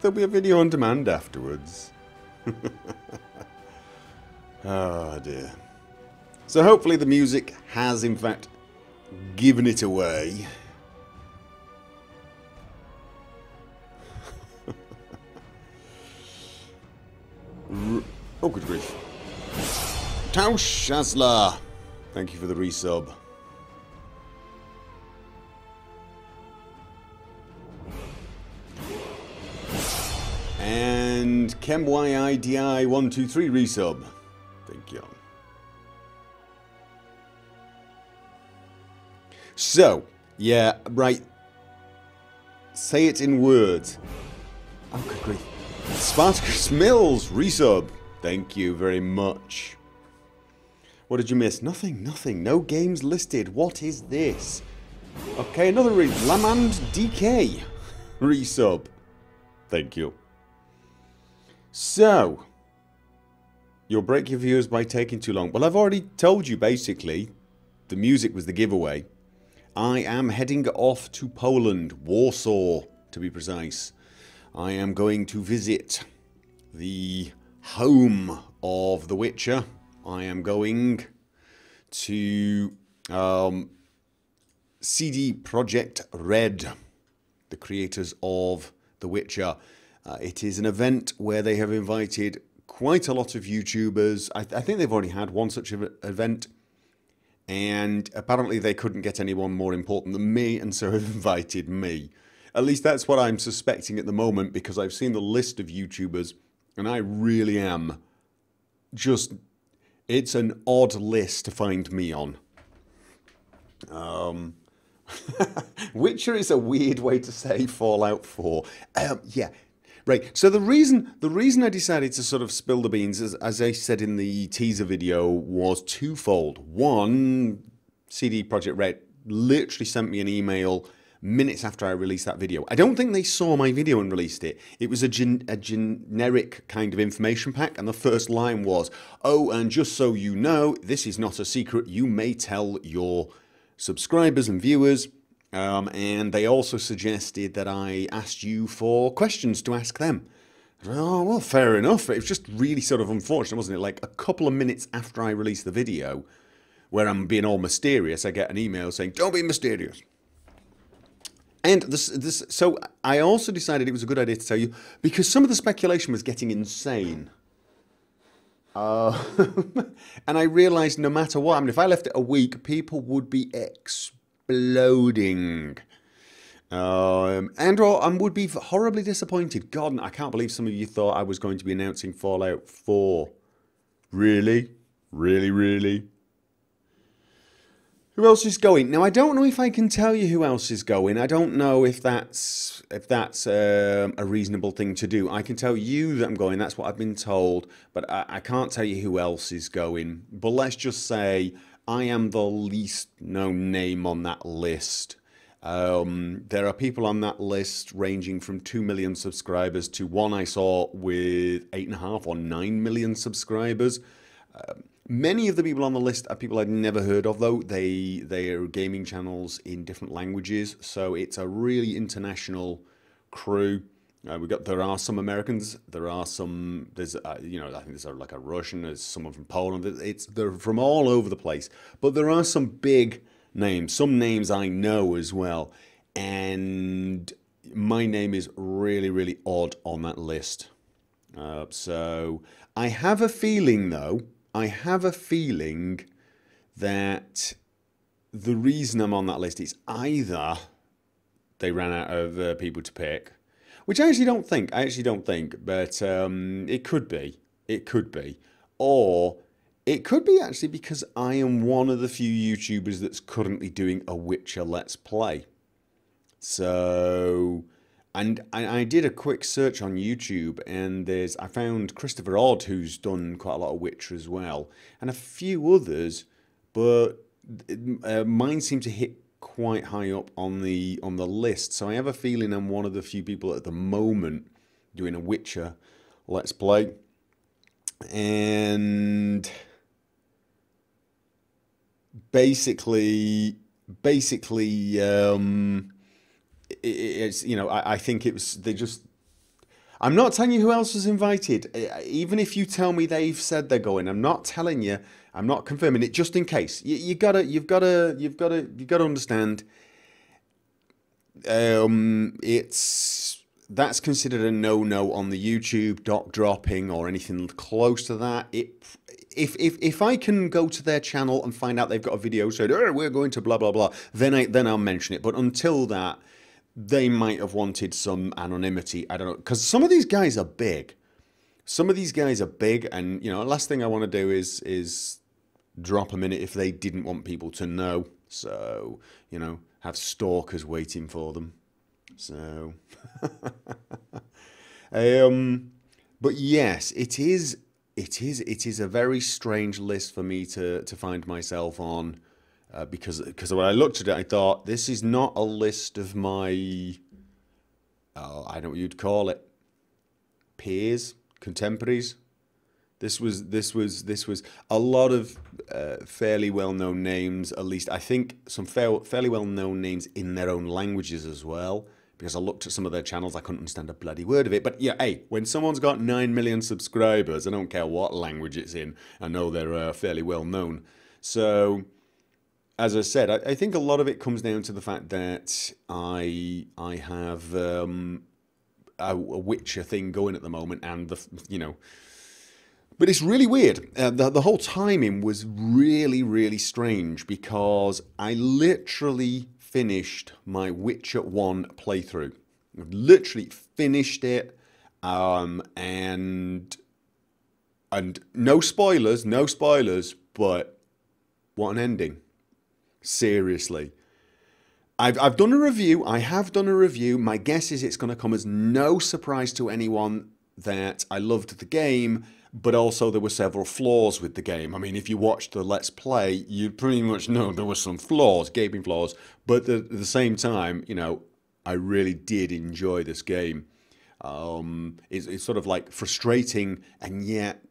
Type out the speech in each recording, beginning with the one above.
There'll be a video on demand afterwards. Oh dear. So hopefully the music has in fact given it away. Oh, good grief. Tausch Shazla, thank you for the resub. And KemYIDI123 resub. Thank you. So, yeah, right. Say it in words. Oh, good grief. Spartacus Mills resub. Thank you very much. What did you miss? Nothing, nothing. No games listed. What is this? Okay, another Lamand DK resub. Thank you. So, you'll break your viewers by taking too long. Well, I've already told you basically. The music was the giveaway. I am heading off to Poland, Warsaw to be precise. I am going to visit the home of The Witcher. I am going to CDProjektRed, the creators of The Witcher. It is an event where they have invited quite a lot of YouTubers. I think they've already had one such event. And apparently they couldn't get anyone more important than me, and so have invited me. At least that's what I'm suspecting at the moment, because I've seen the list of YouTubers, and I really am just... It's an odd list to find me on. Witcher is a weird way to say Fallout 4. Yeah. Right, so the reason I decided to sort of spill the beans, as I said in the teaser video, was twofold. One, CDProjektRed literally sent me an email minutes after I released that video. I don't think they saw my video and released it. It was a generic kind of information pack, and the first line was, "Oh, and just so you know, this is not a secret. You may tell your subscribers and viewers." And they also suggested that I asked you for questions to ask them. Oh, well, fair enough. It was just really sort of unfortunate, wasn't it? Like a couple of minutes after I released the video, where I'm being all mysterious, I get an email saying, "Don't be mysterious." And so I also decided it was a good idea to tell you, because some of the speculation was getting insane. And I realised no matter what, I mean, if I left it a week, people would be exploding. And would be horribly disappointed. God, I can't believe some of you thought I was going to be announcing Fallout 4. Really? Really, really? Who else is going? Now, I don't know if I can tell you who else is going. I don't know if that's a reasonable thing to do. I can tell you that I'm going. That's what I've been told. But I can't tell you who else is going. But let's just say I am the least known name on that list. There are people on that list ranging from 2 million subscribers to one I saw with 8.5 or 9 million subscribers. Many of the people on the list are people I'd never heard of, though. They are gaming channels in different languages, so it's a really international crew. There are some Americans. There are some. There's I think there's like a Russian. There's someone from Poland. They're from all over the place. But there are some big names. Some names I know as well, and my name is really, really odd on that list. So I have a feeling, though. I have a feeling that the reason I'm on that list is either they ran out of people to pick, which I actually don't think. But it could be. It could be. Or it could be actually because I am one of the few YouTubers that's currently doing a Witcher Let's Play. So... And I did a quick search on YouTube, and I found Christopher Odd, who's done quite a lot of Witcher as well, and a few others, but mine seem to hit quite high up on the list. So I have a feeling I'm one of the few people at the moment doing a Witcher Let's Play, and basically. It's, I think it was, I'm not telling you who else was invited. Even if you tell me they've said they're going, I'm not telling you. I'm not confirming it, just in case. You've gotta understand. That's considered a no-no on the YouTube, doc dropping or anything close to that. If I can go to their channel and find out they've got a video saying, oh, we're going to blah blah blah, then I'll mention it. But until that, they might have wanted some anonymity. I don't know, because some of these guys are big. Some of these guys are big, and you know, last thing I want to do is drop a minute if they didn't want people to know. So, you know, have stalkers waiting for them. So, but yes, it is a very strange list for me to find myself on, because when I looked at it, I thought this is not a list of my, I don't know what you'd call it, peers, contemporaries. This was a lot of fairly well-known names, at least I think some fairly well-known names in their own languages as well, because I looked at some of their channels, I couldn't understand a bloody word of it. But yeah, hey, when someone's got 9 million subscribers, I don't care what language it's in, I know they're fairly well-known. So, as I said, I think a lot of it comes down to the fact that I have a Witcher thing going at the moment, and you know. But it's really weird. The whole timing was really, really strange, because I literally finished my Witcher 1 playthrough. I've literally finished it, and no spoilers, but what an ending. Seriously. I've done a review. I have done a review. My guess is it's going to come as no surprise to anyone that I loved the game, but also there were several flaws with the game. I mean, if you watched the Let's Play, you pretty much know there were some flaws, gaping flaws, but at the same time, you know, I really did enjoy this game. It's sort of like frustrating, and yet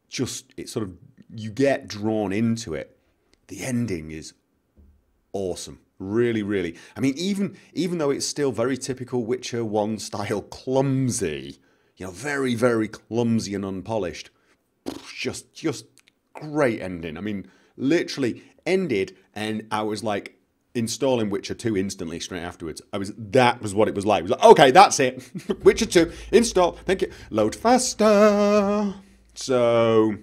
just, it's sort of, you get drawn into it. The ending is awesome. Really, really. I mean, even though it's still very typical Witcher 1 style clumsy, you know, very, very clumsy and unpolished. Just great ending. I mean, literally ended, and I was like installing Witcher 2 instantly straight afterwards. That was what it was like. It was like, okay, that's it. Witcher 2, install, thank you. Load faster. So,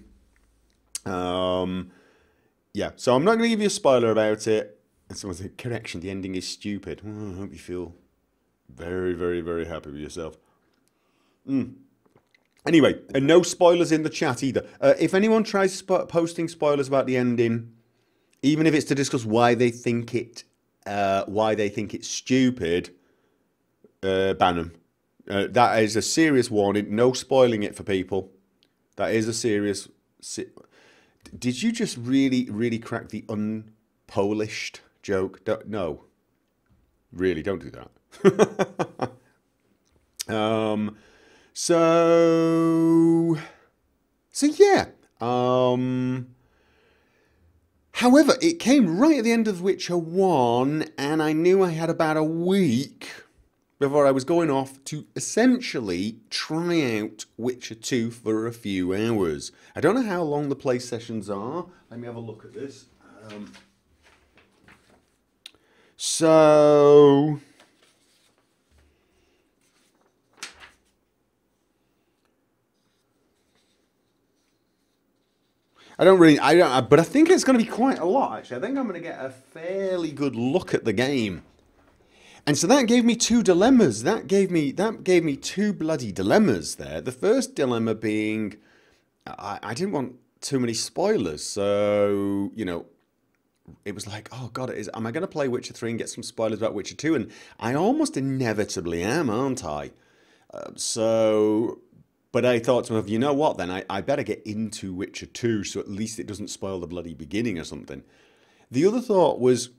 yeah. So I'm not going to give you a spoiler about it. And someone said, correction, the ending is stupid. Oh, I hope you feel very, very, very happy with yourself. Anyway, and no spoilers in the chat either. If anyone tries posting spoilers about the ending, even if it's to discuss why they think it's stupid, ban them. That is a serious warning. No spoiling it for people. That is a serious. Did you just really, really crack the unpolished joke? No, really, don't do that. So yeah. However, it came right at the end of Witcher 1, and I knew I had about a week before I was going off to essentially try out Witcher 2 for a few hours. I don't know how long the play sessions are. Let me have a look at this. So but I think it's going to be quite a lot, actually. I think I'm going to get a fairly good look at the game. And so that gave me two dilemmas. That gave me two bloody dilemmas there. The first dilemma being, I didn't want too many spoilers. So, you know, it was like, oh God, am I going to play Witcher 3 and get some spoilers about Witcher 2? And I almost inevitably am, aren't I? But I thought to myself, you know what then? I better get into Witcher 2 so at least it doesn't spoil the bloody beginning or something. The other thought was,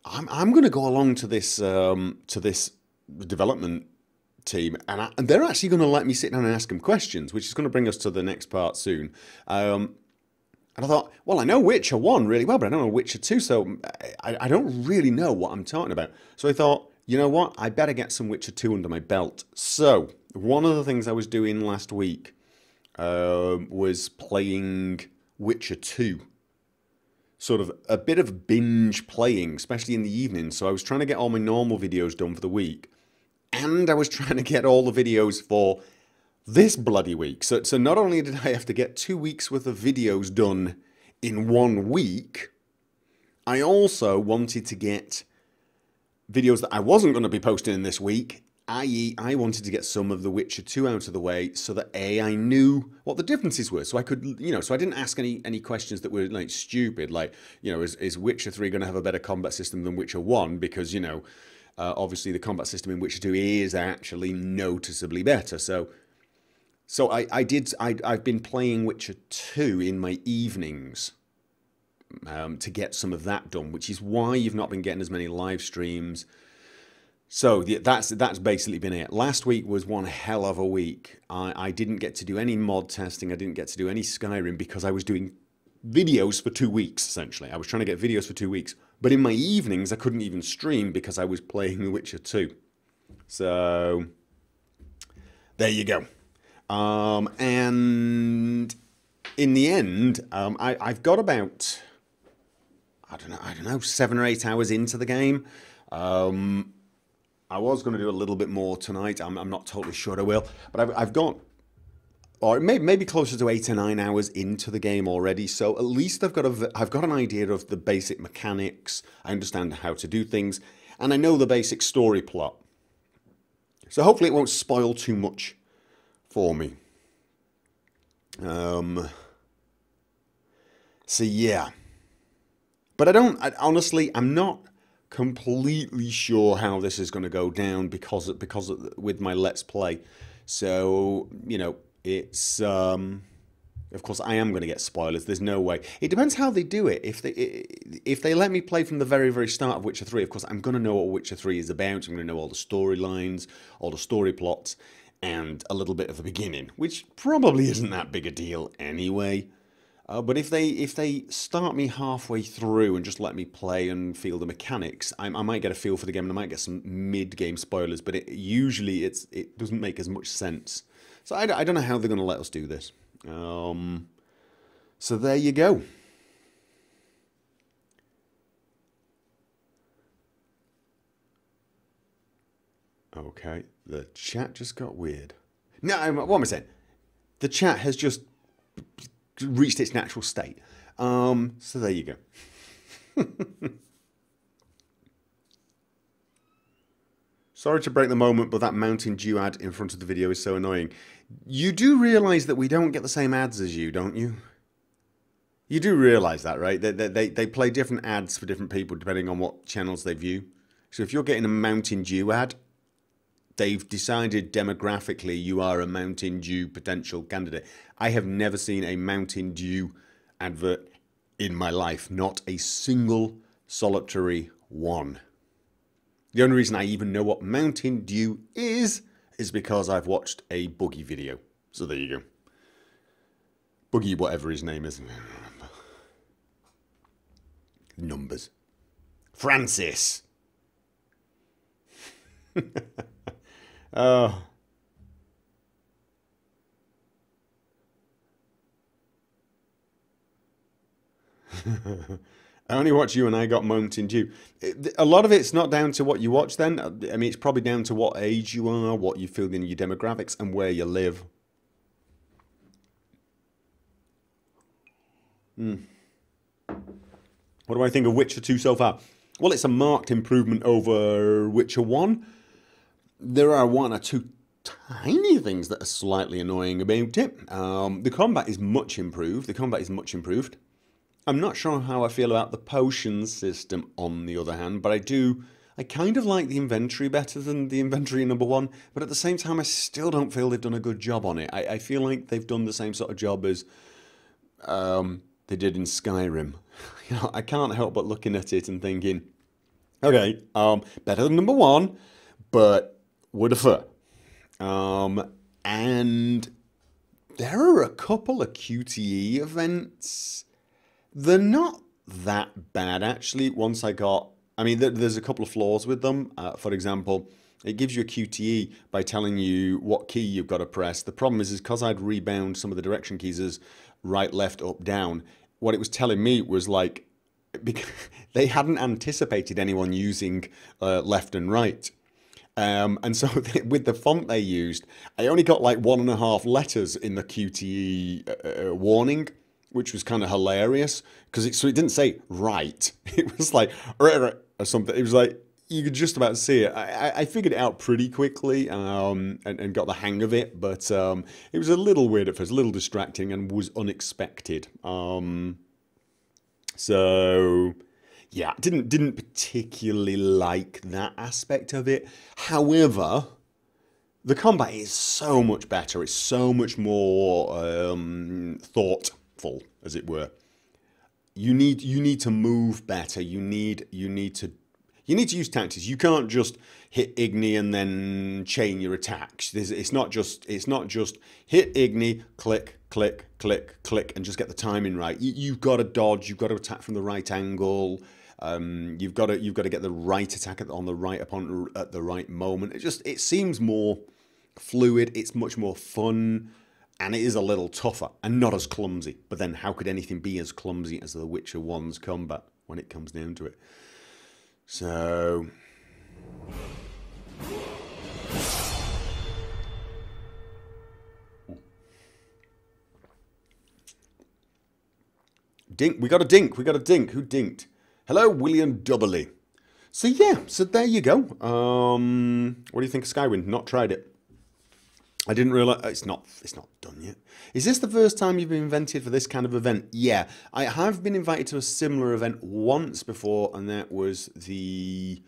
I'm going to go along to this development team, and they're actually going to let me sit down and ask them questions, which is going to bring us to the next part soon. And I thought, well, I know Witcher 1 really well, but I don't know Witcher 2, so I don't really know what I'm talking about. So I thought, you know what? I better get some Witcher 2 under my belt. So, one of the things I was doing last week was playing Witcher 2. Sort of a bit of binge playing, especially in the evening. So I was trying to get all my normal videos done for the week. And I was trying to get all the videos for this bloody week. So not only did I have to get 2 weeks worth of videos done in 1 week, I also wanted to get videos that I wasn't going to be posting in this week, i.e. I wanted to get some of The Witcher 2 out of the way so that I knew what the differences were. So I could, so I didn't ask any questions that were like stupid, like, is Witcher 3 going to have a better combat system than Witcher 1? Because, obviously the combat system in Witcher 2 is actually noticeably better. So I've been playing Witcher 2 in my evenings to get some of that done, which is why you've not been getting as many live streams. So yeah, that's basically been it. Last week was one hell of a week. I didn't get to do any mod testing. I didn't get to do any Skyrim because I was doing videos for 2 weeks, essentially. I was trying to get videos for 2 weeks. But in my evenings, I couldn't even stream because I was playing The Witcher 2. So there you go. And in the end, I've got about, I don't know, 7 or 8 hours into the game. I was going to do a little bit more tonight. I'm not totally sure I will, but I've got, or maybe closer to 8 or 9 hours into the game already. So at least I've got an idea of the basic mechanics. I understand how to do things, and I know the basic story plot. So hopefully it won't spoil too much for me. So yeah, but honestly, I'm not completely sure how this is going to go down because with my Let's Play. So, it's of course I am going to get spoilers. There's no way. It depends how they do it. If they let me play from the very, very start of Witcher 3, of course I'm going to know what Witcher 3 is about. I'm going to know all the storylines, all the story plots, and a little bit of the beginning, which probably isn't that big a deal anyway. But if they start me halfway through and just let me play and feel the mechanics, I might get a feel for the game and I might get some mid-game spoilers. But usually it doesn't make as much sense. So I don't know how they're going to let us do this. So there you go. Okay, the chat just got weird. No, what am I saying? The chat has just reached its natural state. So there you go. Sorry to break the moment, but that Mountain Dew ad in front of the video is so annoying. You do realise that we don't get the same ads as you, don't you? You do realise that, right? They play different ads for different people depending on what channels they view. So if you're getting a Mountain Dew ad, they've decided demographically you are a Mountain Dew potential candidate. I have never seen a Mountain Dew advert in my life. Not a single solitary one. The only reason I even know what Mountain Dew is because I've watched a Boogie video. So there you go. Boogie, whatever his name is. Numbers. Francis. Oh. I only watch you and I got Mountain Dew. A lot of it's not down to what you watch then. I mean, it's probably down to what age you are, what you feel in your demographics, and where you live. What do I think of Witcher 2 so far? Well, it's a marked improvement over Witcher 1. There are 1 or 2 tiny things that are slightly annoying about it. The combat is much improved. I'm not sure how I feel about the potions system on the other hand, but I kind of like the inventory better than the inventory in number 1, but at the same time I still don't feel they've done a good job on it. I feel like they've done the same sort of job as they did in Skyrim. I can't help but looking at it and thinking, okay, better than number 1, but would have. And there are a couple of QTE events. They're not that bad, actually, once I got I mean, there's a couple of flaws with them. For example, it gives you a QTE by telling you what key you've got to press. The problem is because I'd rebound some of the direction keys as right, left, up, down, what it was telling me was like, because they hadn't anticipated anyone using left and right. And so with the font they used, I only got like 1.5 letters in the QTE warning, which was kind of hilarious because so it didn't say right. It was like or something. It was like you could just about see it. I figured it out pretty quickly and got the hang of it, but it was a little weird at first, a little distracting, and was unexpected. So yeah, didn't particularly like that aspect of it. However, the combat is so much better. It's so much more thoughtful, as it were. You need to move better. You need to use tactics. You can't just hit Igni and then chain your attacks. It's not just hit Igni, click, click, click, click, and just get the timing right. You've got to dodge. You've got to attack from the right angle. You've got to get the right attack on the right opponent at the right moment. It seems more fluid. It's much more fun, and it is a little tougher and not as clumsy. But then, how could anything be as clumsy as The Witcher 1's combat when it comes down to it? So, dink. We got a dink. Who dinked? Hello, William Doubly. So yeah, so there you go. What do you think of Skywind? Not tried it. I didn't realize it's not done yet. Is this the first time you've been invited for this kind of event? Yeah, I have been invited to a similar event once before, and that was the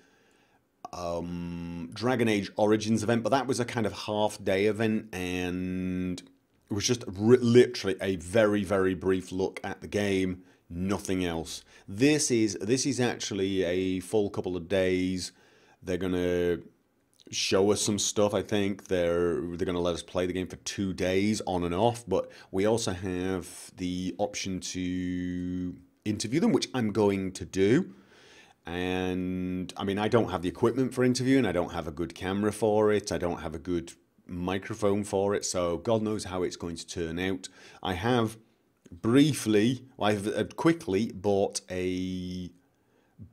Dragon Age Origins event, but that was a kind of half-day event, and it was just literally a very, very brief look at the game, nothing else. This is actually a full couple of days. They're gonna show us some stuff. I think they're gonna let us play the game for 2 days on and off, but we also have the option to interview them, which I'm going to do. And I mean, I don't have the equipment for interviewing. I don't have a good camera for it. I don't have a good microphone for it. So God knows how it's going to turn out. I have I've quickly bought a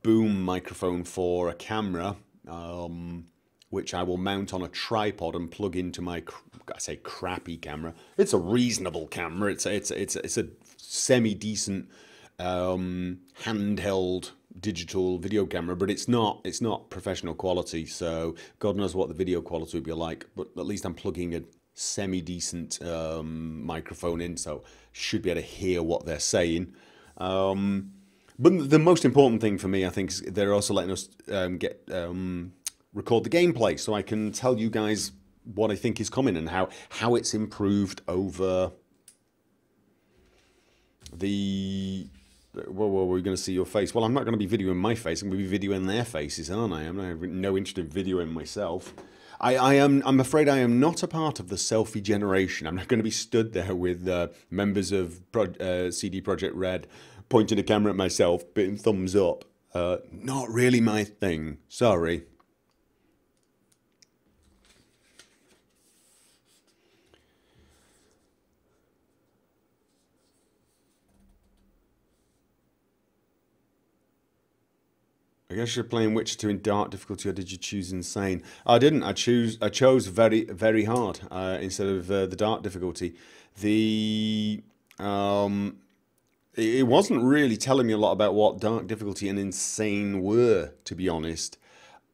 boom microphone for a camera, which I will mount on a tripod and plug into my, I say crappy camera. It's a reasonable camera. It's a semi-decent handheld digital video camera, but it's not professional quality. So God knows what the video quality would be like. But at least I'm plugging a semi-decent microphone in, so should be able to hear what they're saying. But the most important thing for me, I think, is they're also letting us record the gameplay, so I can tell you guys what I think is coming and how it's improved over the... Well, we're going to see your face. Well, I'm not going to be videoing my face. I'm going to be videoing their faces, aren't I? I'm no interest in videoing myself. I'm afraid I am not a part of the selfie generation. I'm not going to be stood there with members of CDProjektRed pointing a camera at myself, putting thumbs up. Not really my thing. Sorry. I guess you're playing Witcher 2 in dark difficulty, or did you choose insane? I didn't. I chose very, very hard instead of the dark difficulty. It wasn't really telling me a lot about what dark difficulty and insane were, to be honest.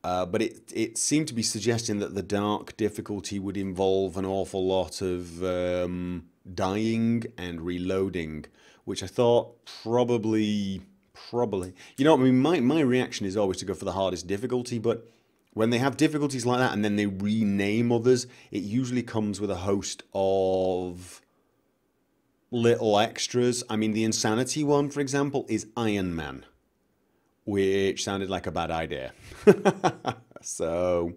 But it seemed to be suggesting that the dark difficulty would involve an awful lot of dying and reloading, which I thought probably. You know, I mean, my reaction is always to go for the hardest difficulty, but when they have difficulties like that and then they rename others, it usually comes with a host of little extras. I mean, the insanity one, for example, is Iron Man, which sounded like a bad idea. So,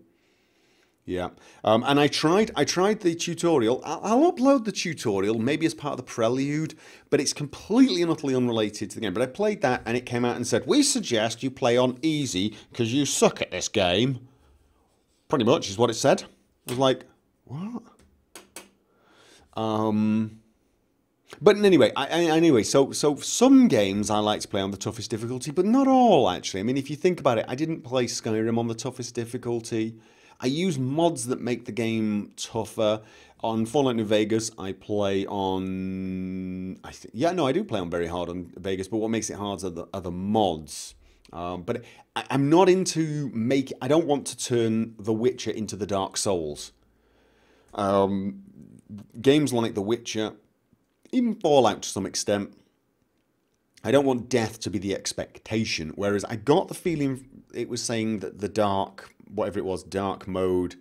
Yeah, and I tried the tutorial. I'll upload the tutorial maybe as part of the prelude, but it's completely and utterly unrelated to the game. But I played that, and it came out and said, "We suggest you play on easy because you suck at this game." Pretty much is what it said. I was like, what? But anyway, so some games I like to play on the toughest difficulty, but not all actually. I mean, if you think about it, I didn't play Skyrim on the toughest difficulty. I use mods that make the game tougher. On Fallout New Vegas, I play on. I do play on very hard on Vegas, but what makes it hard are the mods. But I'm not into I don't want to turn The Witcher into the Dark Souls. Games like The Witcher, even Fallout to some extent, I don't want death to be the expectation. Whereas I got the feeling it was saying that the dark mode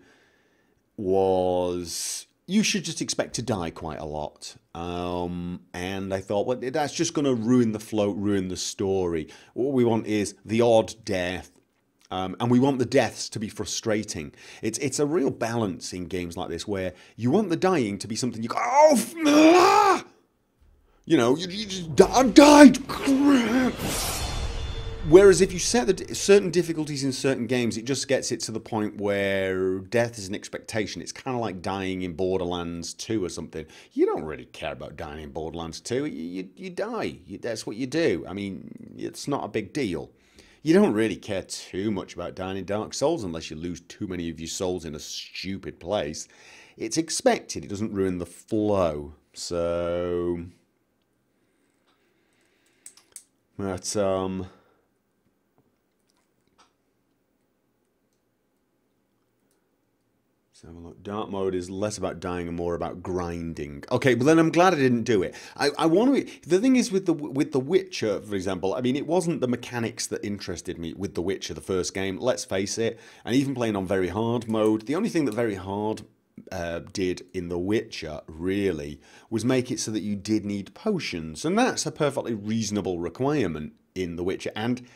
was, you should just expect to die quite a lot. And I thought, well, that's just going to ruin the flow, ruin the story. What we want is the odd death. And we want the deaths to be frustrating. It's a real balance in games like this where you want the dying to be something you go, oh, you know, you just died. Whereas if you set certain difficulties in certain games, it just gets it to the point where death is an expectation. It's kind of like dying in Borderlands 2 or something. You don't really care about dying in Borderlands 2. You die. That's what you do. I mean, it's not a big deal. You don't really care too much about dying in Dark Souls unless you lose too many of your souls in a stupid place. It's expected. It doesn't ruin the flow. So... But, Let's have a look. Dark mode is less about dying and more about grinding. Okay, but then I'm glad I didn't do it. I want to. The thing is with the Witcher, for example. I mean, it wasn't the mechanics that interested me with the Witcher, the first game. Let's face it. And even playing on very hard mode, the only thing that very hard did in the Witcher really was make it so that you did need potions, and that's a perfectly reasonable requirement in the Witcher. And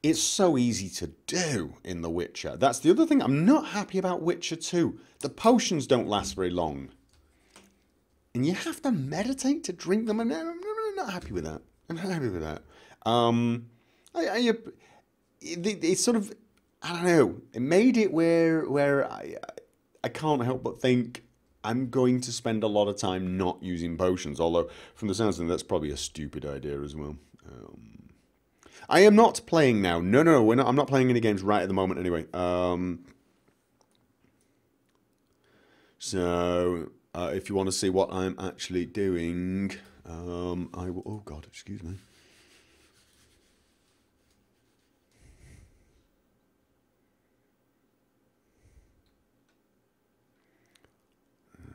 it's so easy to do in The Witcher. That's the other thing I'm not happy about Witcher 2. The potions don't last very long. And you have to meditate to drink them. I'm not happy with that. I'm not happy with that. It's sort of, I don't know. It made it where I can't help but think I'm going to spend a lot of time not using potions. Although, from the sounds of it, that's probably a stupid idea as well. I am not playing now. No, we're not. I'm not playing any games right at the moment anyway. So, if you want to see what I'm actually doing, I will... Oh, God, excuse me.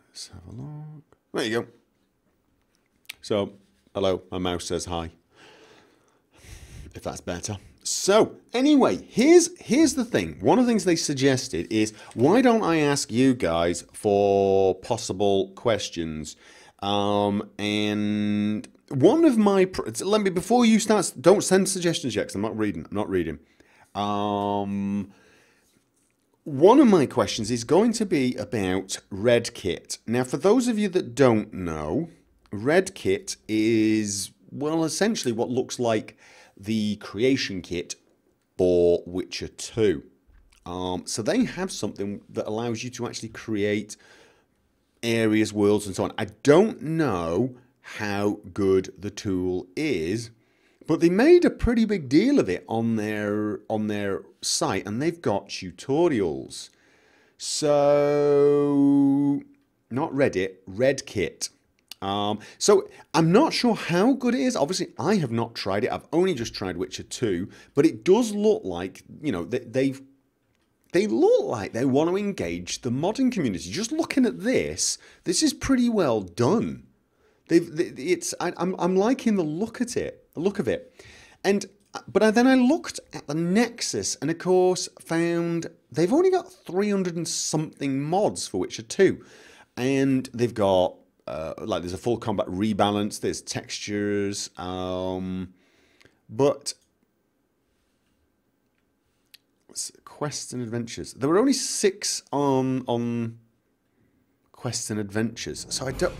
Let's have a look. There you go. So, hello, my mouse says hi. If that's better. So, anyway, here's the thing. One of the things they suggested is, why don't I ask you guys for possible questions? And one of my... Let me, before you start, don't send suggestions yet, because I'm not reading. One of my questions is going to be about Red Kit. Now, for those of you that don't know, Red Kit is, well, essentially what looks like the creation kit for Witcher 2. So they have something that allows you to actually create areas, worlds, and so on. I don't know how good the tool is, but they made a pretty big deal of it on their site, and they've got tutorials. So, not Reddit, Red Kit. So I'm not sure how good it is. Obviously, I have not tried it. I've only just tried Witcher 2, but it does look like, you know, they look like they want to engage the modding community. Just looking at this is pretty well done. I'm liking the look of it, but then I looked at the Nexus, and of course found they've only got 300 and something mods for Witcher 2, and they've got. Like there's a full combat rebalance, there's textures, but Quests and Adventures. There were only 6 on Quests and Adventures, so I don't...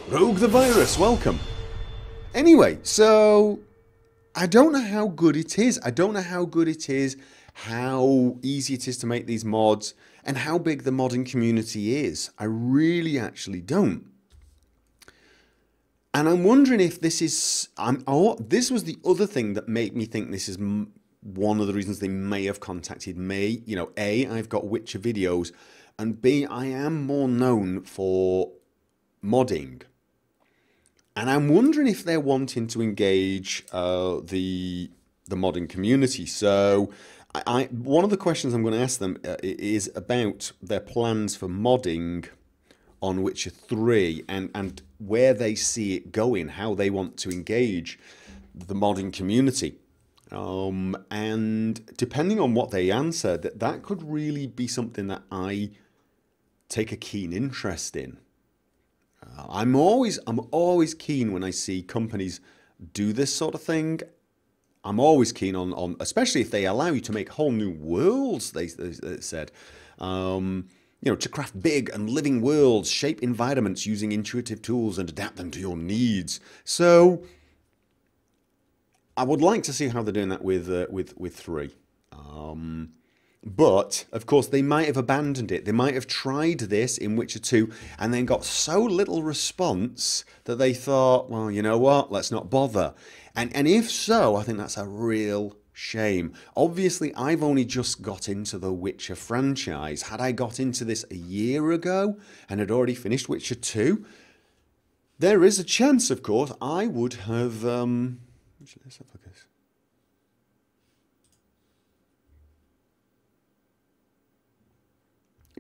Rogue the Virus, welcome. Anyway, so I don't know how good it is. I don't know how good it is, how easy it is to make these mods, and how big the modding community is. I really actually don't. And I'm wondering if this is... this was the other thing that made me think this is one of the reasons they may have contacted me. You know, A, I've got Witcher videos, and B, I am more known for modding. And I'm wondering if they're wanting to engage the modding community. So one of the questions I'm going to ask them is about their plans for modding on Witcher 3 and where they see it going, how they want to engage the modding community. And depending on what they answer, that could really be something that I take a keen interest in. I'm always keen when I see companies do this sort of thing. I'm always keen on especially if they allow you to make whole new worlds, they said. You know, to craft big and living worlds, shape environments using intuitive tools and adapt them to your needs. So I would like to see how they're doing that with 3. But, of course, they might have abandoned it. They might have tried this in Witcher 2 and then got so little response that they thought, well, you know what, let's not bother. And if so, I think that's a real shame. Obviously, I've only just got into the Witcher franchise. Had I got into this a year ago and had already finished Witcher 2, there is a chance, of course, I would have... let's have a look at this.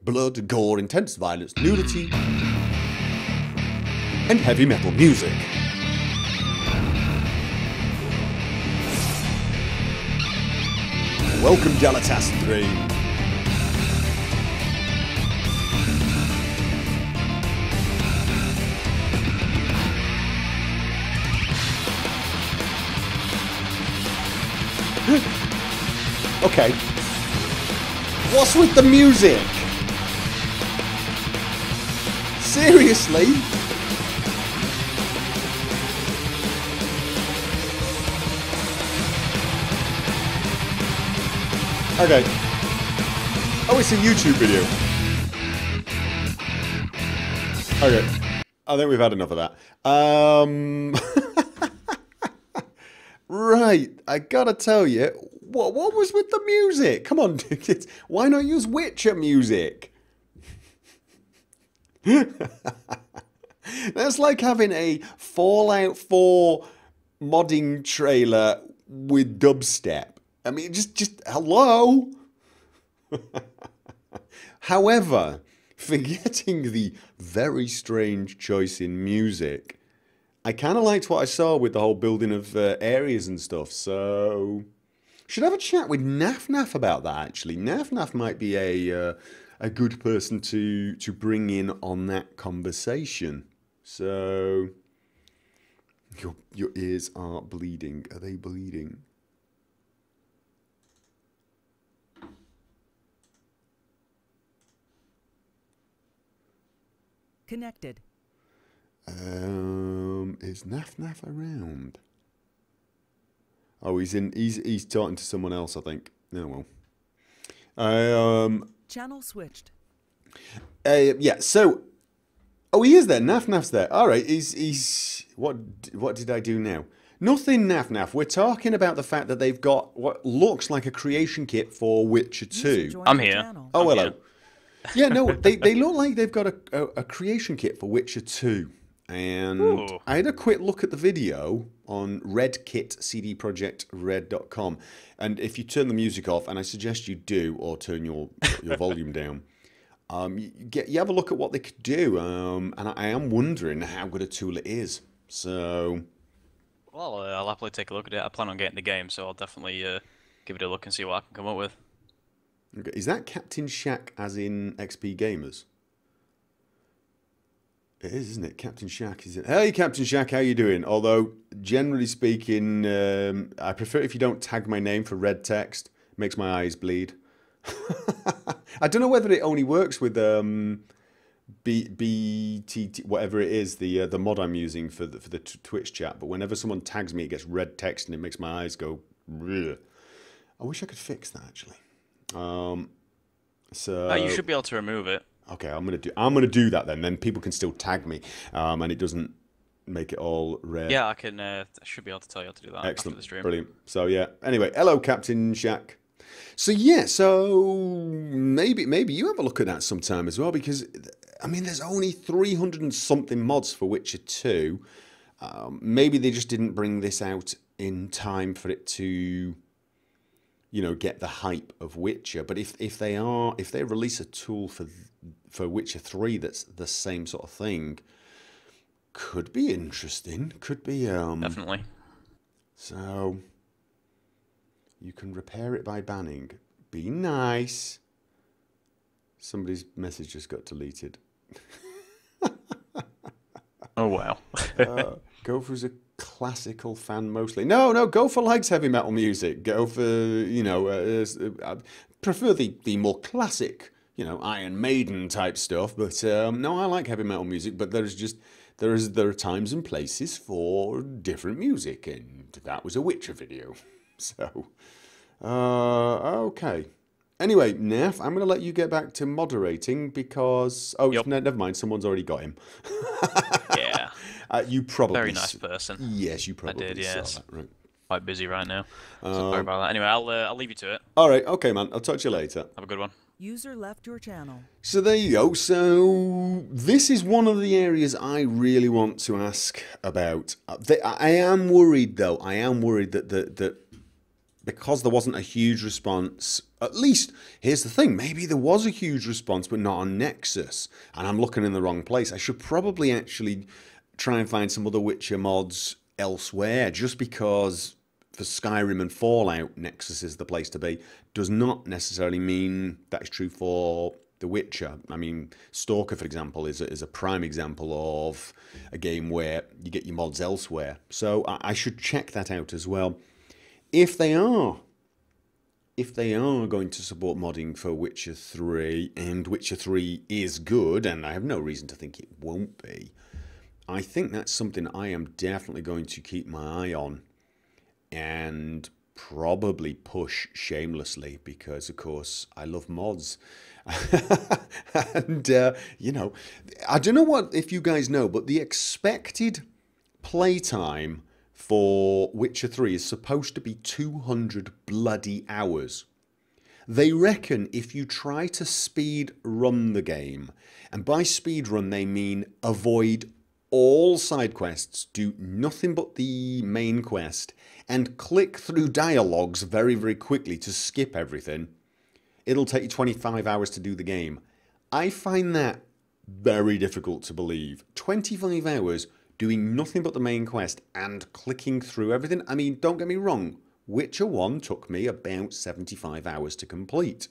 Blood, gore, intense violence, nudity, and heavy metal music. Welcome, Delatas 3. Okay. What's with the music? Seriously? Okay. Oh, it's a YouTube video. Okay. I think we've had enough of that. Right. I gotta tell you, what was with the music? Come on, kids. Why not use Witcher music? That's like having a Fallout 4 modding trailer with dubstep. I mean, just hello? However, forgetting the very strange choice in music, I kind of liked what I saw with the whole building of areas and stuff, so... Should have a chat with Naf about that, actually. Naf might be a good person to bring in on that conversation. So... Your ears are bleeding. Are they bleeding? Connected. Is Naf around? Oh, he's talking to someone else, I think. Oh well. Channel switched. Yeah, so he is there. Naf's there. All right, he's what did I do now? Nothing, Naf. We're talking about the fact that they've got what looks like a creation kit for Witcher 2. I'm here. Oh, hello. Yeah, no, they look like they've got a creation kit for Witcher 2. And Ooh. I had a quick look at the video on redkit, CDProjektRed.com. And if you turn the music off, and I suggest you do, or turn your volume down, you have a look at what they could do. And I am wondering how good a tool it is. So... Well, I'll happily take a look at it. I plan on getting the game, so I'll definitely give it a look and see what I can come up with. Okay. Is that Captain Shack as in XP Gamers? It is, isn't it? Captain Shack, is it? Hey, Captain Shack, how you doing? Although, generally speaking, I prefer if you don't tag my name for red text, Makes my eyes bleed. I don't know whether it only works with BTT, whatever it is, the mod I'm using for the Twitch chat. But whenever someone tags me, it gets red text and it makes my eyes go. Bleh. I wish I could fix that actually. So You should be able to remove it. okay, I'm gonna do that then. Then people can still tag me, and it doesn't make it all red. Yeah, I can. I should be able to tell you how to do that Excellent, after the stream. brilliant. So yeah. Anyway, hello, Captain Shaq. So yeah, so maybe you have a look at that sometime as well, because I mean, there's only 300 and something mods for Witcher 2. Maybe they just didn't bring this out in time for it to, you know, get the hype of Witcher. But if they release a tool for Witcher 3 that's the same sort of thing, could be interesting. Could be Definitely. So you can repair it by banning. Be nice. Somebody's message just got deleted. Oh wow. Gopher's a classical fan mostly. No, Gopher likes heavy metal music. Gopher, you know, I prefer the more classic, you know, Iron Maiden type stuff. But no, I like heavy metal music. But there are times and places for different music, and that was a Witcher video. So, okay. Anyway, Neff, I'm going to let you get back to moderating because... Oh, Yep. never mind. Someone's already got him. Yeah. You probably... Very nice person. Yes, you probably did, saw yes. that, right? Quite busy right now. So sorry about that. Anyway, I'll leave you to it. All right, okay, man. I'll talk to you later. Have a good one. User left your channel. So there you go. So this is one of the areas I really want to ask about. I am worried, though. I am worried that because there wasn't a huge response, at least, here's the thing, maybe there was a huge response, but not on Nexus, and I'm looking in the wrong place. I should probably actually try and find some other Witcher mods elsewhere, just because for Skyrim and Fallout, Nexus is the place to be, does not necessarily mean that is true for The Witcher. I mean, Stalker, for example, is a prime example of a game where you get your mods elsewhere. So I should check that out as well. If they are going to support modding for Witcher 3, and Witcher 3 is good, and I have no reason to think it won't be, I think that's something I am definitely going to keep my eye on and probably push shamelessly because, of course, I love mods. And, you know, I don't know what if you guys know, but the expected playtime for Witcher 3 is supposed to be 200 bloody hours. They reckon if you try to speed run the game, and by speed run they mean avoid all side quests, do nothing but the main quest, and click through dialogues very, very quickly to skip everything, it'll take you 25 hours to do the game. I find that very difficult to believe. 25 hours doing nothing but the main quest and clicking through everything. I mean, don't get me wrong, Witcher 1 took me about 75 hours to complete.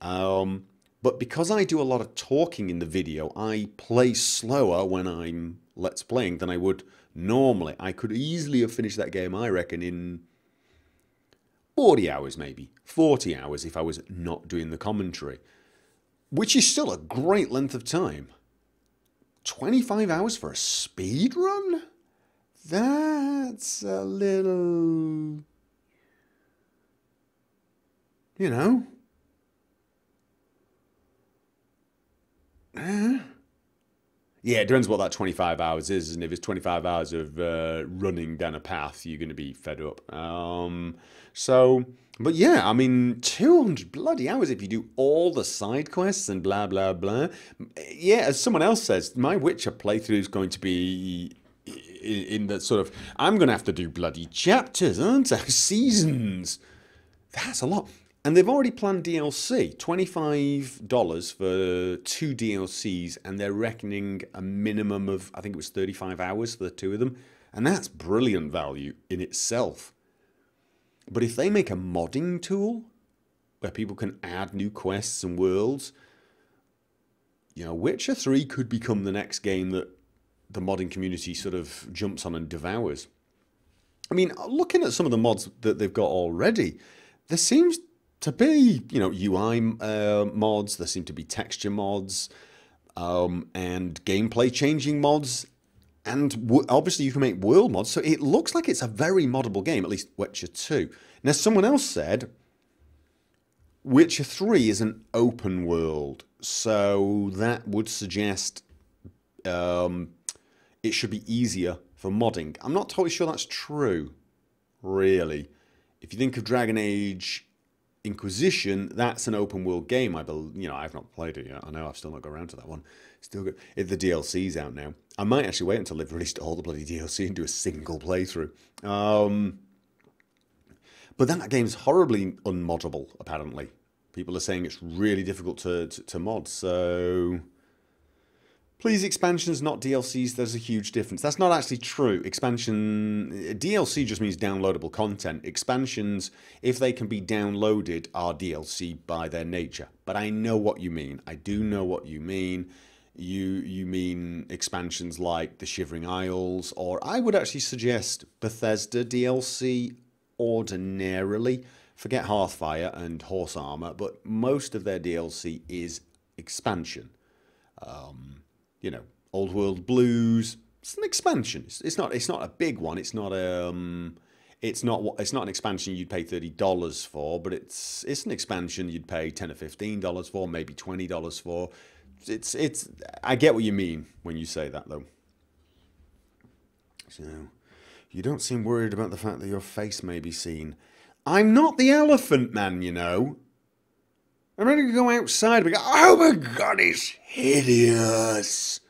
But because I do a lot of talking in the video, I play slower when I'm Let's Playing than I would normally. I could easily have finished that game, I reckon, in 40 hours maybe. 40 hours if I was not doing the commentary. Which is still a great length of time. 25 hours for a speed run? That's a little... You know? Yeah, it depends what that 25 hours is, and if it's 25 hours of running down a path, you're going to be fed up. But yeah, I mean, 200 bloody hours if you do all the side quests and blah, blah, blah. Yeah, as someone else says, my Witcher playthrough is going to be in the sort of, I'm going to have to do bloody chapters, aren't I? Seasons. That's a lot. And they've already planned DLC, $25 for 2 DLCs, and they're reckoning a minimum of, I think it was 35 hours for the 2 of them. And that's brilliant value in itself. But if they make a modding tool where people can add new quests and worlds, you know, Witcher 3 could become the next game that the modding community sort of jumps on and devours. I mean, looking at some of the mods that they've got already, there seems to be, you know, UI mods. There seem to be texture mods and gameplay changing mods. And obviously you can make world mods. So it looks like it's a very moddable game, at least Witcher 2. Now, someone else said Witcher 3 is an open world. So that would suggest it should be easier for modding. I'm not totally sure that's true, really. If you think of Dragon Age Inquisition, that's an open world game. I believe, you know, I've not played it yet. I know I've still not got around to that one. Still good. If the DLC's out now, I might actually wait until they've released all the bloody DLC and do a single playthrough. But that game's horribly unmoddable, apparently. People are saying it's really difficult to mod. So please, expansions, not DLCs. There's a huge difference. That's not actually true. DLC just means downloadable content. Expansions, if they can be downloaded, are DLC by their nature. But I know what you mean. I do know what you mean. You mean expansions like the Shivering Isles, or I would actually suggest Bethesda DLC ordinarily. Forget Hearthfire and Horse Armor, but most of their DLC is expansion. You know, Old World Blues. It's an expansion. It's not a big one. It's not an expansion you'd pay $30 for, but it's an expansion you'd pay $10 or $15 for, maybe $20 for. I get what you mean when you say that, though. So, you don't seem worried about the fact that your face may be seen. I'm not the elephant man, you know. I'm ready to go outside and go, oh my God, it's hideous.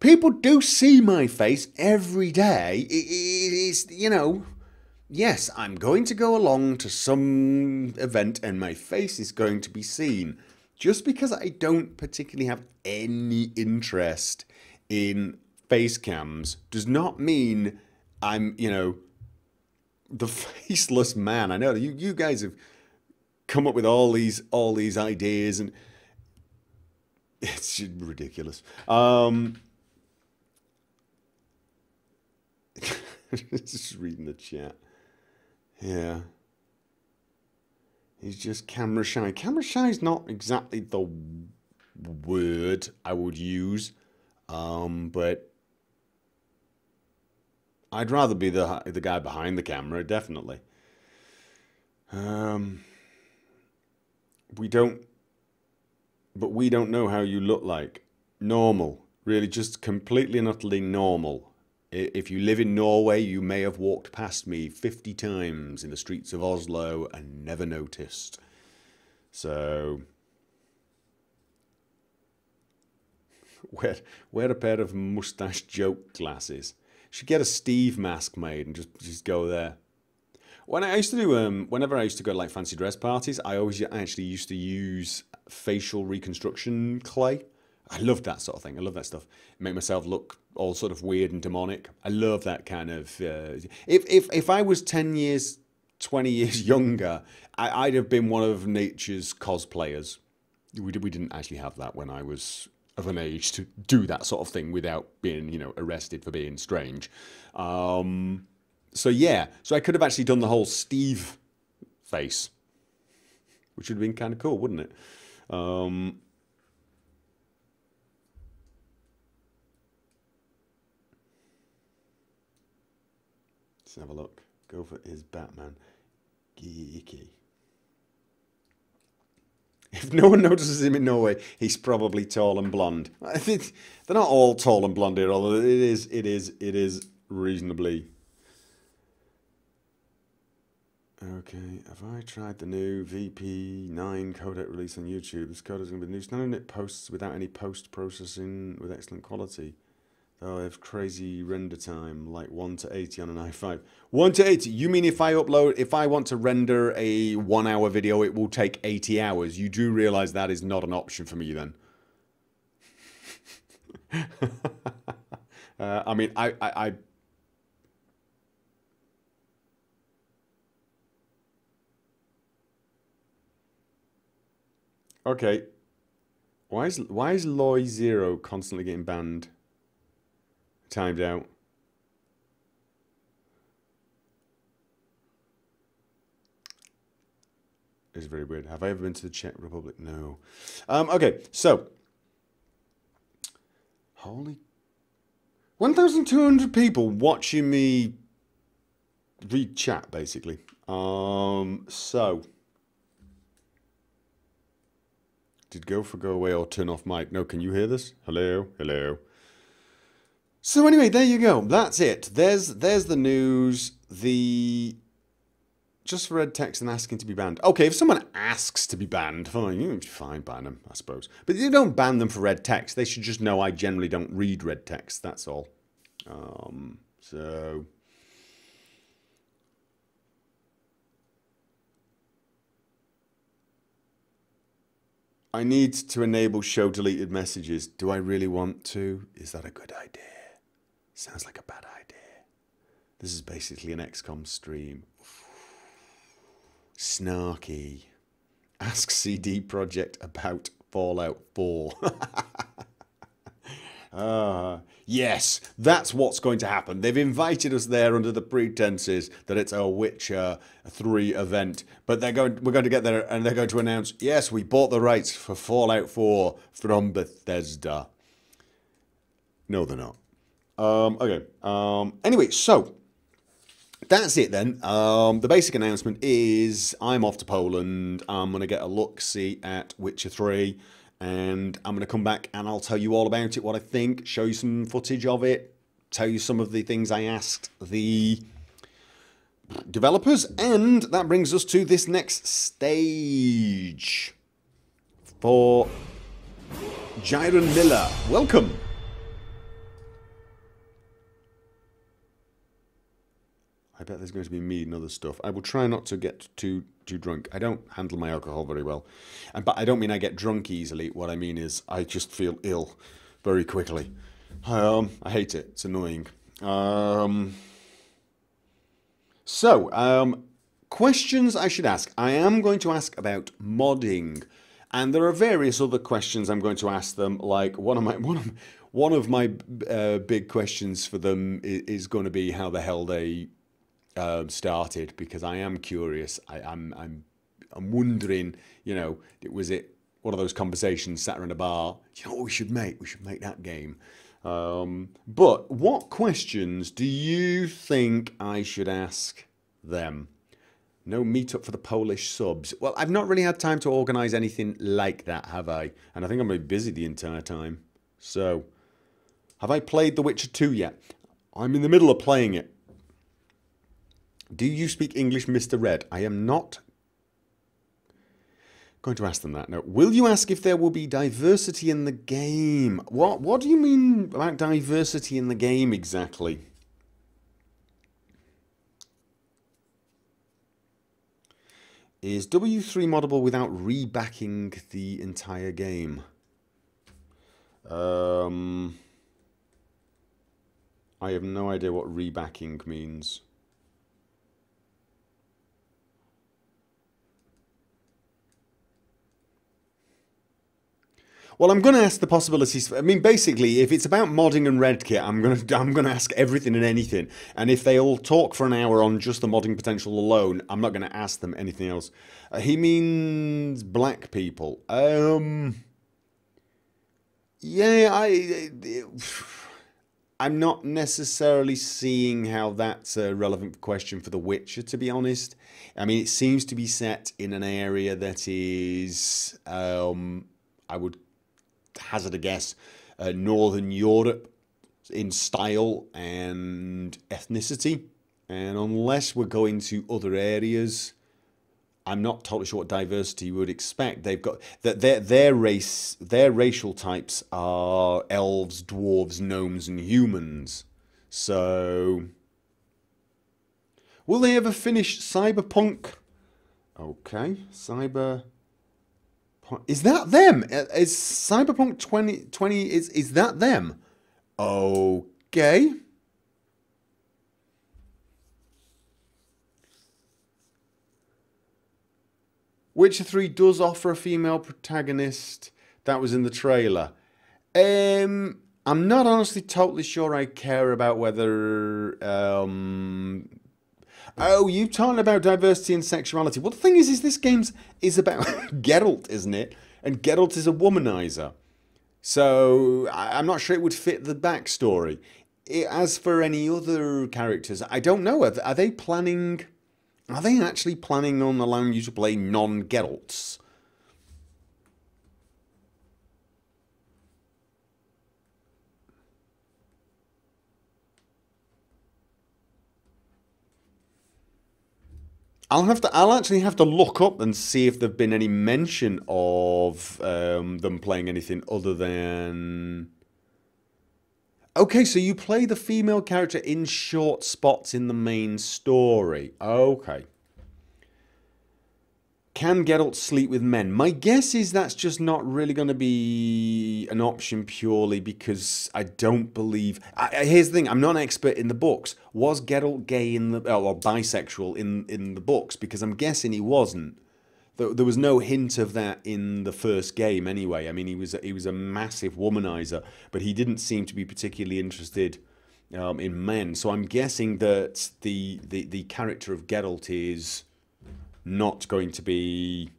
People do see my face every day. It's, you know, yes, I'm going to go along to some event and my face is going to be seen. Just because I don't particularly have any interest in face cams does not mean I'm, you know, the faceless man. I know you guys have come up with all these ideas, and it's ridiculous. Just reading the chat. Yeah. He's just camera shy. Camera shy is not exactly the word I would use, but I'd rather be the guy behind the camera, definitely. We don't know how you look like. Normal, really, just completely and utterly normal. If you live in Norway, you may have walked past me 50 times in the streets of Oslo and never noticed. So, wear a pair of mustache joke glasses. Should get a Steve mask made and just go there. When I used to do, whenever I used to go to like fancy dress parties, I always actually used to use facial reconstruction clay. I love that sort of thing. I love that stuff. Make myself look all sort of weird and demonic. I love that kind of. If I was 10 years, 20 years younger, I'd have been one of nature's cosplayers. We didn't actually have that when I was of an age to do that sort of thing without being, you know, arrested for being strange. So yeah, so I could have actually done the whole Steve face, which would have been kind of cool, wouldn't it? Let's have a look. Gopher is Batman. Geeky. If no one notices him in Norway, he's probably tall and blonde. I think they're not all tall and blonde here, although it is reasonably. Okay, have I tried the new VP9 codec release on YouTube? This code is going to be new. None of it posts without any post-processing with excellent quality. Though I have crazy render time, like 1 to 80 on an i5. 1 to 80? You mean if I want to render a 1 hour video, it will take 80 hours? You do realize that is not an option for me then? I mean, I okay. Why is Loy Zero constantly getting banned? Timed out. is very weird. Have I ever been to the Czech Republic? No. Okay, so. Holy. 1,200 people watching me read chat, basically. So. Did Gopher go away or turn off mic? No, can you hear this? Hello? Hello? So anyway, there you go. That's it. There's the news. Just for red text and asking to be banned. Okay, if someone asks to be banned, fine, ban them, I suppose. But you don't ban them for red text. They should just know I generally don't read red text. That's all. So... I need to enable show deleted messages. Do I really want to? Is that a good idea? Sounds like a bad idea. This is basically an XCOM stream. Snarky. Ask CDProjektRed about Fallout 4. Yes, that's what's going to happen. They've invited us there under the pretenses that it's a Witcher 3 event. But we're going to get there and they're going to announce, yes, we bought the rights for Fallout 4 from Bethesda. No, they're not. Okay. Anyway, so that's it then. The basic announcement is I'm off to Poland. I'm going to get a look-see at Witcher 3. And I'm going to come back and I'll tell you all about it, what I think, show you some footage of it, tell you some of the things I asked the developers. And that brings us to this next stage for Jiren Miller. Welcome. I bet there's going to be mead and other stuff. I will try not to get too drunk. I don't handle my alcohol very well. But I don't mean I get drunk easily. What I mean is I just feel ill very quickly. I hate it. It's annoying. Questions I should ask. I am going to ask about modding. And there are various other questions I'm going to ask them. Like one of my big questions for them is going to be how the hell they started, because I am curious. I'm wondering, you know, was it one of those conversations sat around a bar? You know what we should make? We should make that game. But what questions do you think I should ask them? No meetup for the Polish subs. Well, I've not really had time to organise anything like that, have I? And I think I'm going to be busy the entire time. So, have I played The Witcher 2 yet? I'm in the middle of playing it. Do you speak English, Mr. Red? I am not going to ask them that. No. Will you ask if there will be diversity in the game? What do you mean about diversity in the game exactly? Is W3 moddable without rebacking the entire game? I have no idea what rebacking means. Well, I'm going to ask the possibilities. I mean, basically, if it's about modding and redkit, I'm going to ask everything and anything. And if they all talk for an hour on just the modding potential alone, I'm not going to ask them anything else. He means black people. Yeah, I'm not necessarily seeing how that's a relevant question for The Witcher, to be honest. I mean, it seems to be set in an area that is, I would hazard a guess, Northern Europe in style and ethnicity. And unless we're going to other areas, I'm not totally sure what diversity you would expect. They've got that their racial types are elves, dwarves, gnomes, and humans. So, will they ever finish Cyberpunk? Okay, is that them? Is Cyberpunk 2020, is that them? Okay. Witcher 3 does offer a female protagonist. That was in the trailer. I'm not honestly totally sure I care about whether... Oh, you talking about diversity and sexuality. Well, the thing is this game is about Geralt, isn't it? And Geralt is a womanizer. So I'm not sure it would fit the backstory. As for any other characters, I don't know. Are they planning... Are they actually planning on allowing you to play non-Geralts? I'll actually have to look up and see if there've been any mention of them playing anything other than... Okay, so you play the female character in short spots in the main story. Okay. Can Geralt sleep with men? My guess is that's just not really going to be an option purely because I don't believe... here's the thing, I'm not an expert in the books. Was Geralt gay in the... or bisexual in the books? Because I'm guessing he wasn't. There was no hint of that in the first game anyway. I mean, he was a massive womanizer, but he didn't seem to be particularly interested in men. So I'm guessing that the character of Geralt is not going to be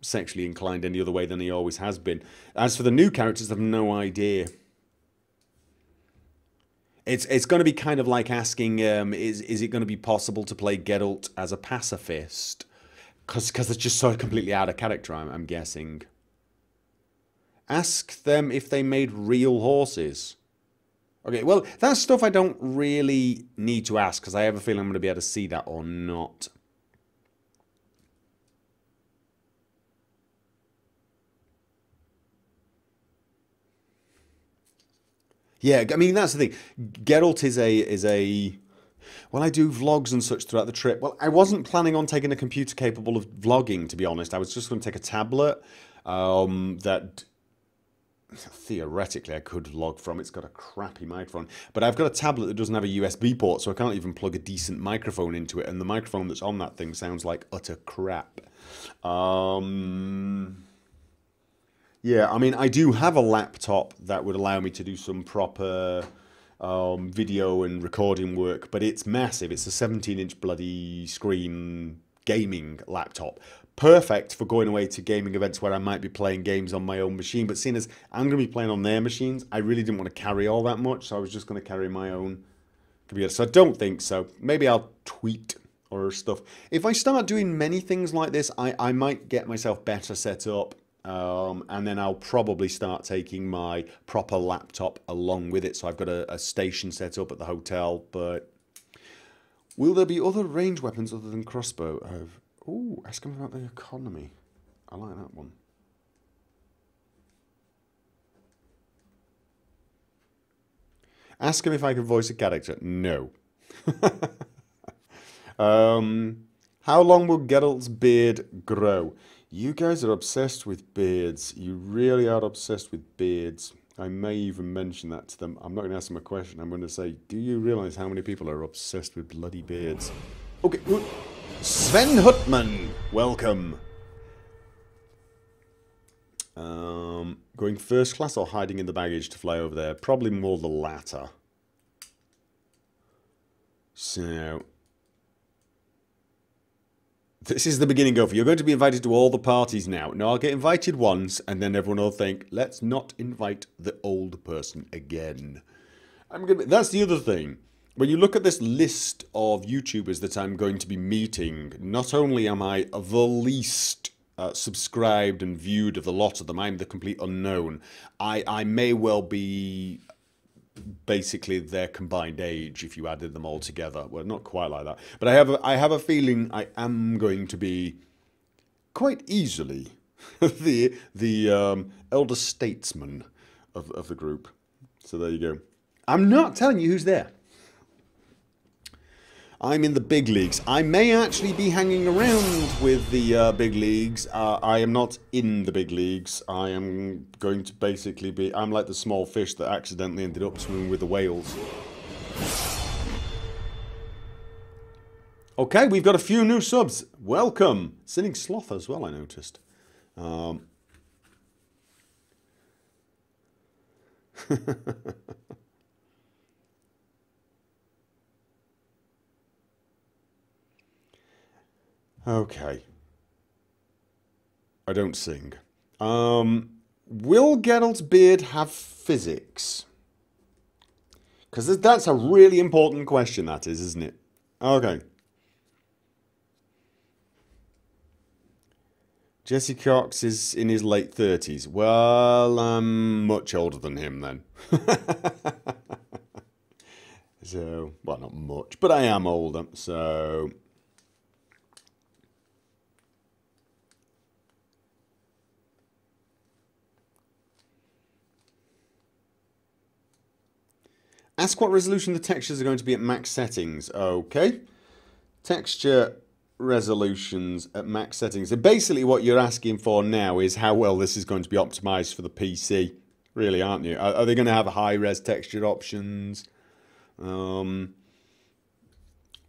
sexually inclined any other way than he always has been. As for the new characters, I've no idea. It's going to be kind of like asking, is it going to be possible to play Geralt as a pacifist? Because it's just so completely out of character, I'm guessing. Ask them if they made real horses. Okay, well, that's stuff I don't really need to ask, because I have a feeling I'm going to be able to see that or not. Yeah, I mean, that's the thing. Geralt is a... Well, I do vlogs and such throughout the trip. Well, I wasn't planning on taking a computer capable of vlogging, to be honest. I was just going to take a tablet that theoretically I could vlog from. It's got a crappy microphone. But I've got a tablet that doesn't have a USB port, so I can't even plug a decent microphone into it. And the microphone that's on that thing sounds like utter crap. Yeah, I mean, I do have a laptop that would allow me to do some proper video and recording work, but it's massive. It's a 17-inch bloody screen gaming laptop. Perfect for going away to gaming events where I might be playing games on my own machine. But seeing as I'm going to be playing on their machines, I really didn't want to carry all that much, so I was just going to carry my own computer. So I don't think so. Maybe I'll tweet or stuff. If I start doing many things like this, I might get myself better set up. And then I'll probably start taking my proper laptop along with it. So I've got a station set up at the hotel. But will there be other range weapons other than crossbow? Oh, ask him about the economy. I like that one. Ask him if I can voice a character. No. How long will Geralt's beard grow? You guys are obsessed with beards. You really are obsessed with beards. I may even mention that to them. I'm not going to ask them a question. I'm going to say, do you realise how many people are obsessed with bloody beards? Okay. Sven Hutman, welcome. Going first class or hiding in the baggage to fly over there? Probably more the latter. So... this is the beginning, Gopher. You're going to be invited to all the parties now. No, I'll get invited once, and then everyone will think, let's not invite the old person again. That's the other thing. When you look at this list of YouTubers that I'm going to be meeting, not only am I the least subscribed and viewed of the lot of them, I'm the complete unknown. I may well be... basically their combined age if you added them all together. Well, not quite like that, but I have a feeling I am going to be quite easily the elder statesman of the group. So there you go. I'm not telling you who's there. I'm in the big leagues. I may actually be hanging around with the big leagues. I am not in the big leagues. I am going to basically be... I'm like the small fish that accidentally ended up swimming with the whales. Okay, we've got a few new subs. Welcome. Sinning Sloth as well, I noticed. Okay. I don't sing. Will Geralt's beard have physics? Because that's a really important question, that is, isn't it? Okay. Jesse Cox is in his late 30s. Well, I'm much older than him then. So, well, not much, but I am older, so... Ask what resolution the textures are going to be at max settings. Okay. Texture resolutions at max settings. So basically what you're asking for now is how well this is going to be optimized for the PC. Really, aren't you? Are they going to have high-res texture options? When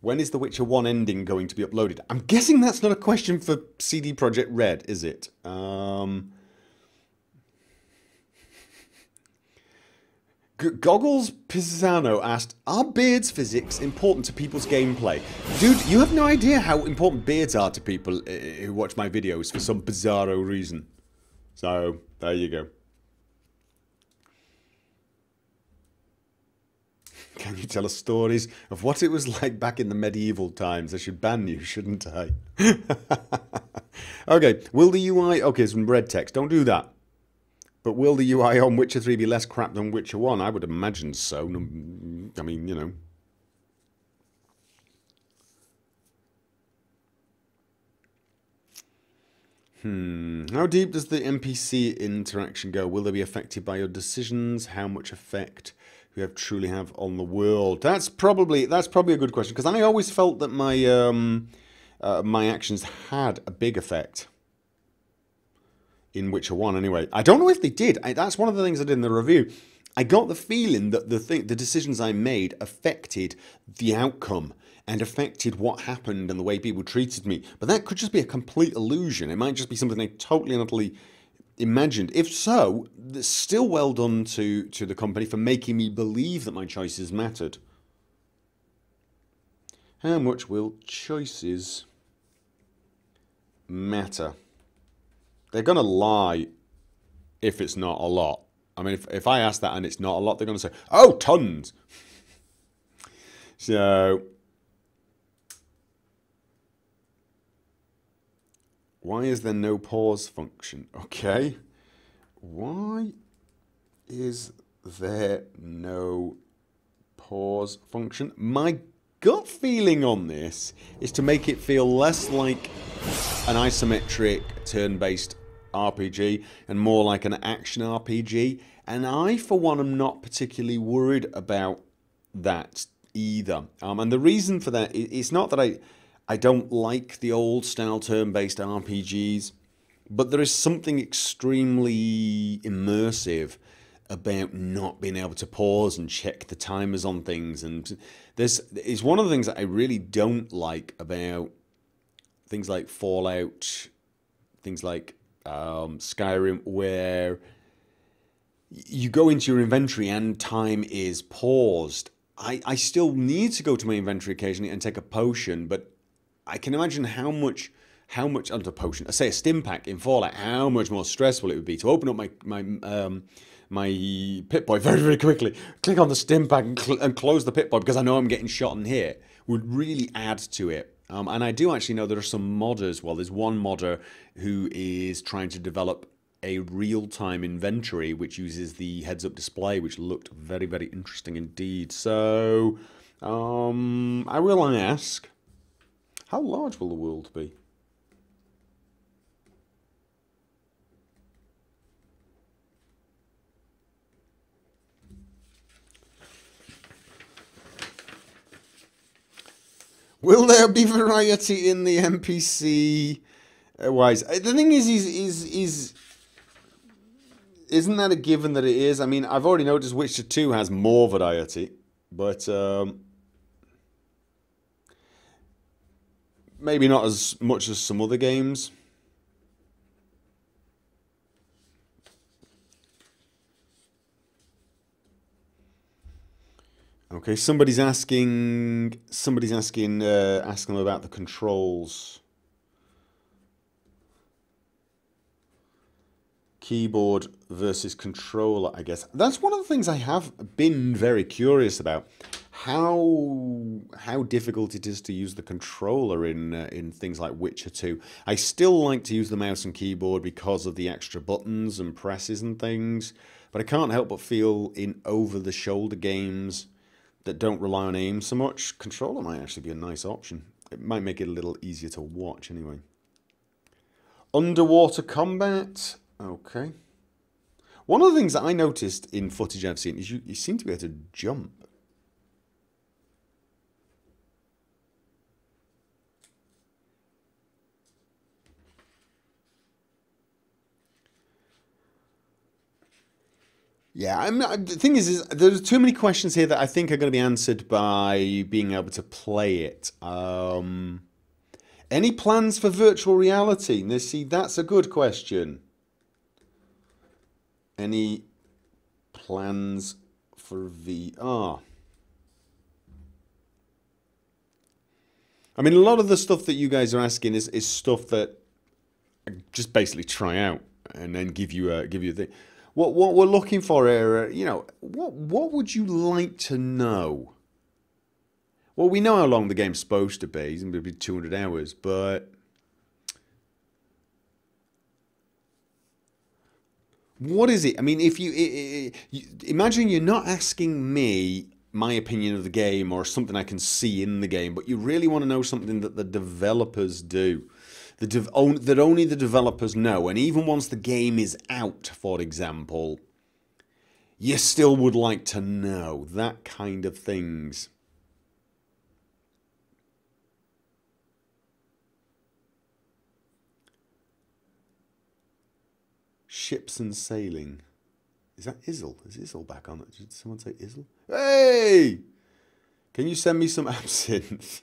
is The Witcher 1 ending going to be uploaded? I'm guessing that's not a question for CDProjektRed, is it? Goggles Pisano asked, are beards physics important to people's gameplay? Dude, you have no idea how important beards are to people who watch my videos for some bizarro reason. So, there you go. Can you tell us stories of what it was like back in the medieval times? I should ban you, shouldn't I? Okay, will the UI... Okay, some red text. Don't do that. But will the UI on Witcher 3 be less crap than Witcher 1? I would imagine so. I mean, you know. How deep does the NPC interaction go? Will they be affected by your decisions? How much effect do you truly have on the world? That's probably a good question, because I always felt that my my actions had a big effect. In Witcher 1 anyway. I don't know if they did. That's one of the things I did in the review. I got the feeling that the decisions I made affected the outcome and affected what happened and the way people treated me. But that could just be a complete illusion. It might just be something I totally and utterly imagined. If so, still well done to the company for making me believe that my choices mattered. How much will choices matter? They're going to lie if it's not a lot. I mean, if I ask that and it's not a lot, they're going to say, oh, tons. So, why is there no pause function? Okay. Why is there no pause function? My gut feeling on this is to make it feel less like an isometric turn-based RPG and more like an action RPG, and I for one am not particularly worried about that either. And the reason for that, it's not that I don't like the old style turn-based RPGs, but there is something extremely immersive about not being able to pause and check the timers on things, and this is one of the things that I really don't like about things like Fallout, things like Skyrim, where you go into your inventory and time is paused. I still need to go to my inventory occasionally and take a potion, but I can imagine how much under potion, say a stim pack in Fallout, how much more stressful it would be to open up my Pip-Boy very, very quickly, click on the stim pack and close the Pip-Boy because I know I'm getting shot in here, would really add to it. And I do actually know there are some modders. Well, there's one modder who is trying to develop a real-time inventory which uses the heads-up display, which looked very, very interesting indeed. So, I will ask, how large will the world be? Will there be variety in the NPC wise? The thing is isn't that a given that it is? I mean, I've already noticed Witcher 2 has more variety, but maybe not as much as some other games. Okay, somebody's asking them about the controls. keyboard versus controller, I guess. That's one of the things I have been very curious about. How difficult it is to use the controller in things like Witcher 2. I still like to use the mouse and keyboard because of the extra buttons and presses and things, but I can't help but feel in over-the-shoulder games that don't rely on aim so much, controller might actually be a nice option. It might make it a little easier to watch anyway. Underwater combat. Okay. One of the things that I noticed in footage I've seen is you seem to be able to jump. Yeah, the thing is there's too many questions here that I think are going to be answered by being able to play it. Any plans for virtual reality? Now, see, that's a good question. Any plans for VR? I mean, a lot of the stuff that you guys are asking is stuff that I just basically try out and then give you a thing. What we're looking for here, you know, what would you like to know? Well, we know how long the game's supposed to be. It's going to be 200 hours, but what is it? I mean, if you imagine you're not asking me my opinion of the game or something I can see in the game, but you really want to know something that the developers do. That only the developers know, and even once the game is out, for example, you still would like to know that kind of things. Ships and sailing. Is that Izzle? Is Izzle back on it? Did someone say Izzle? Hey! Can you send me some absinthe?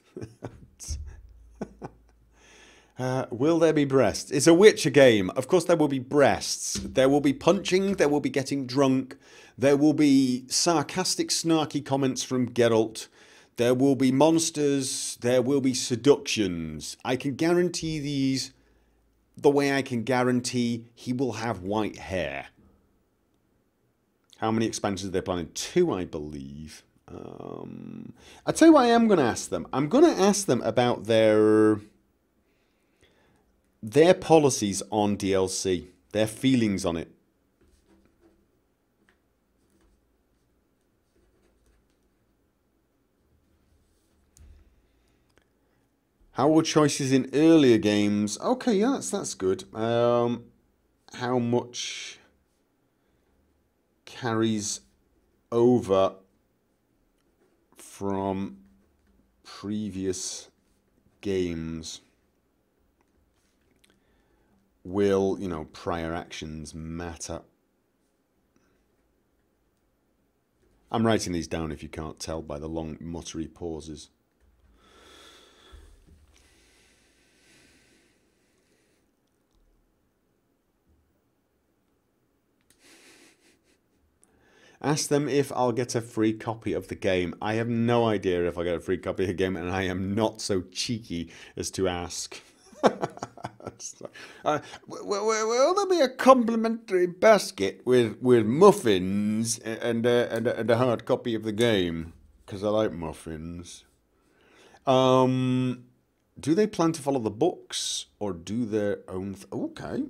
Will there be breasts? It's a Witcher game. Of course there will be breasts. There will be punching. There will be getting drunk. There will be sarcastic, snarky comments from Geralt. There will be monsters. There will be seductions. I can guarantee these the way I can guarantee he will have white hair. How many expansions are they planning? 2, I believe. I'll tell you what I am going to ask them. I'm going to ask them about their policies on DLC, their feelings on it. How were choices in earlier games? Okay, yeah, that's good. How much carries over from previous games? Will, you know, prior actions matter? I'm writing these down if you can't tell by the long muttery pauses. Ask them if I'll get a free copy of the game. I have no idea if I get a free copy of the game, and I am not so cheeky as to ask. Will there be a complimentary basket with muffins and a hard copy of the game? Because I like muffins. Do they plan to follow the books or do their own? Okay.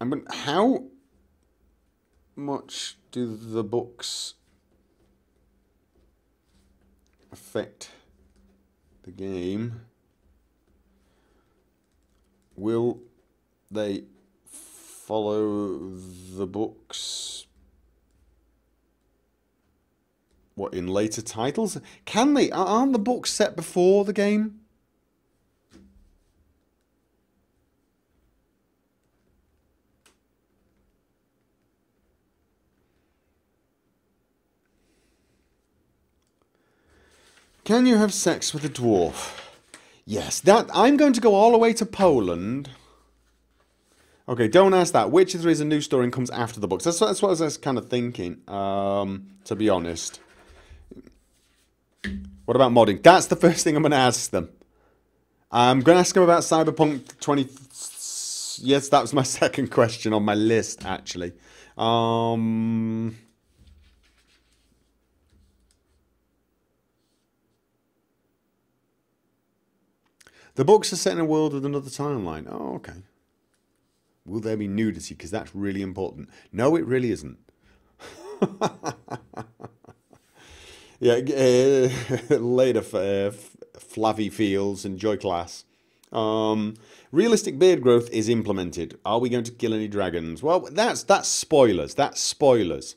I mean, how much do the books affect the game? Will they follow the books? What, in later titles? Can they? Aren't the books set before the game? Can you have sex with a dwarf? Yes, that I'm going to go all the way to Poland. Okay, don't ask that. Witcher 3 is a new story and comes after the books. That's what I was kind of thinking, to be honest. What about modding? That's the first thing I'm going to ask them. I'm going to ask him about Cyberpunk 20. Yes, that was my second question on my list, actually. The books are set in a world with another timeline. Oh, okay. Will there be nudity? Because that's really important. No, it really isn't. Yeah, later, Flavy Fields, enjoy class. Realistic beard growth is implemented. Are we going to kill any dragons? Well, that's spoilers. That's spoilers.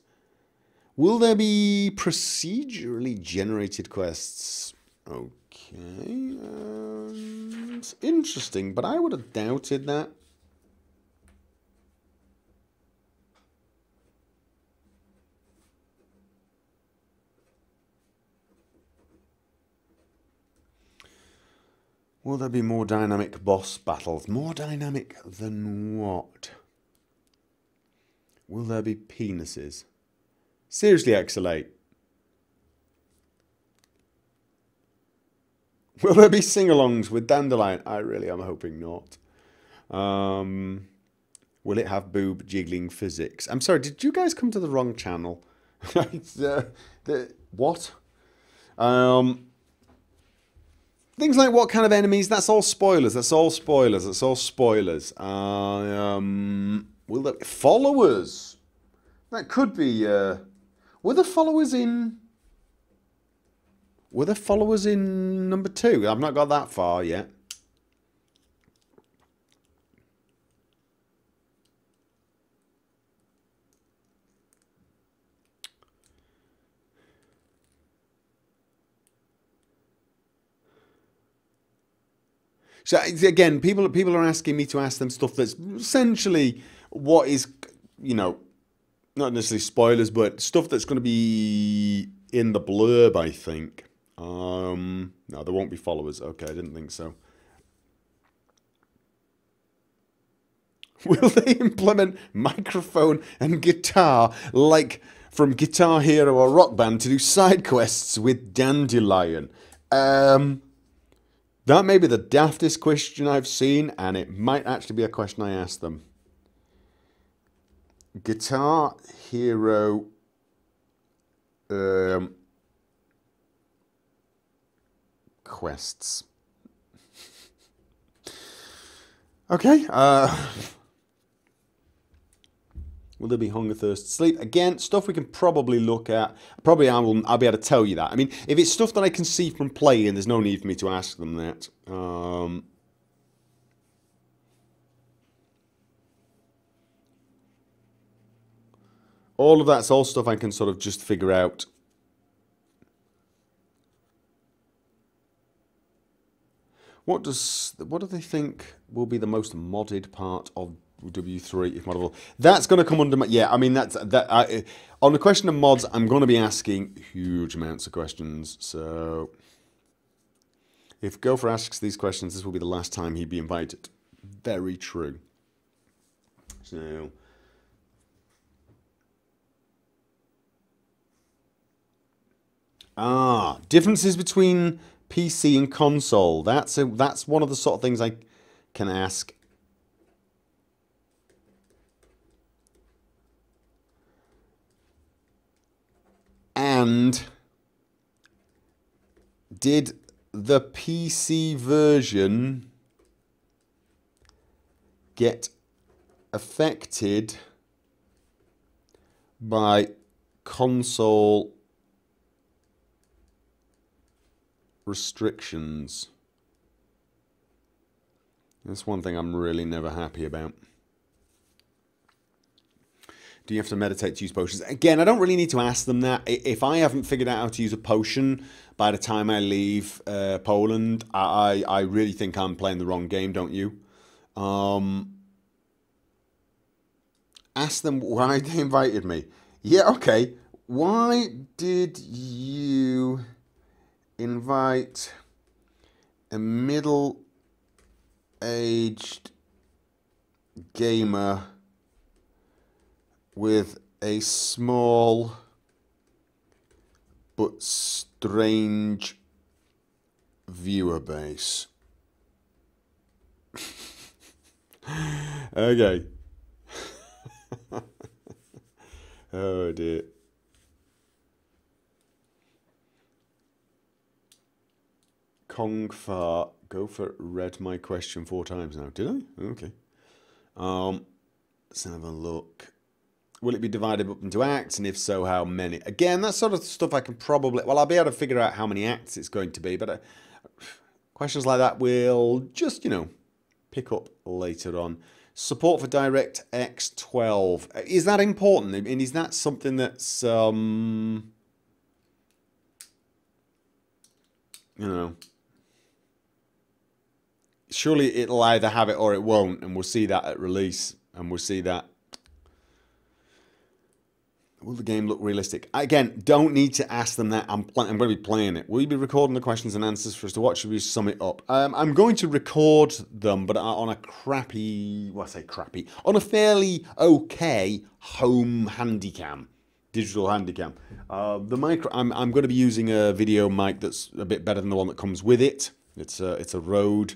Will there be procedurally generated quests? Okay. It's interesting, but I would have doubted that. Will there be more dynamic boss battles? More dynamic than what? Will there be penises? Seriously, XL8. Will there be sing-alongs with Dandelion? I really am hoping not. Will it have boob jiggling physics? I'm sorry, did you guys come to the wrong channel? What? Things like what kind of enemies, that's all spoilers. That's all spoilers. That's all spoilers. Will there be followers? That could be... were the followers in... Were there followers in number 2? I've not got that far yet. So again, people are asking me to ask them stuff that's essentially what is, you know, not necessarily spoilers, but stuff that's going to be in the blurb, I think. No, there won't be followers. Okay, I didn't think so. Will they implement microphone and guitar like from Guitar Hero or Rock Band to do side quests with Dandelion? That may be the daftest question I've seen, and it might actually be a question I asked them. Guitar Hero quests. Okay. Will there be hunger, thirst, sleep? Again, stuff we can probably look at. Probably I'll be able to tell you that. I mean, if it's stuff that I can see from playing, there's no need for me to ask them that. All of that's all stuff I can sort of just figure out. What do they think will be the most modded part of W3 if moddable? That's going to come under my, yeah, I mean on the question of mods, I'm going to be asking huge amounts of questions. So if Gopher asks these questions, this will be the last time he'd be invited. Very true. So differences between PC and console. That's one of the sort of things I can ask. And did the PC version get affected by console restrictions? That's one thing I'm really never happy about. Do you have to meditate to use potions? Again, I don't really need to ask them that. If I haven't figured out how to use a potion by the time I leave Poland, I really think I'm playing the wrong game, don't you? Ask them why they invited me. Yeah, okay. Why did you invite a middle-aged gamer with a small but strange viewer base? Okay. Oh dear. Gopher read my question 4 times now. Did I? Okay. Let's have a look. Will it be divided up into acts, and if so, how many? Again, that sort of stuff I can probably... Well, I'll be able to figure out how many acts it's going to be, but questions like that will just, pick up later on. Support for DirectX 12. Is that important? I mean, is that something that's, surely it'll either have it or it won't, and we'll see that at release, and we'll see that. Will the game look realistic? Again, don't need to ask them that. I'm going to be playing it. Will you be recording the questions and answers for us to watch? Should we sum it up? I'm going to record them, but on a crappy... Well, I say crappy. On a fairly okay home handycam. Digital handycam. The micro... I'm going to be using a video mic that's a bit better than the one that comes with it. It's a Rode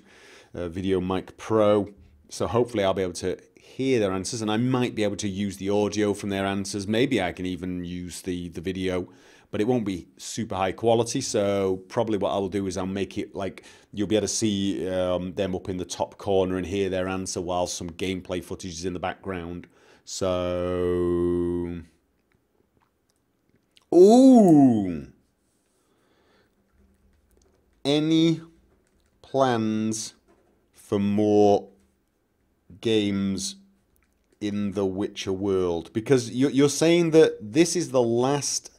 Video Mic Pro. So hopefully I'll be able to hear their answers, and I might be able to use the audio from their answers. Maybe I can even use the video, but it won't be super high quality. So probably what I'll do is I'll make it like you'll be able to see them up in the top corner and hear their answer while some gameplay footage is in the background. So, ooh, any plans for more games in the Witcher world? Because you're saying that this is the last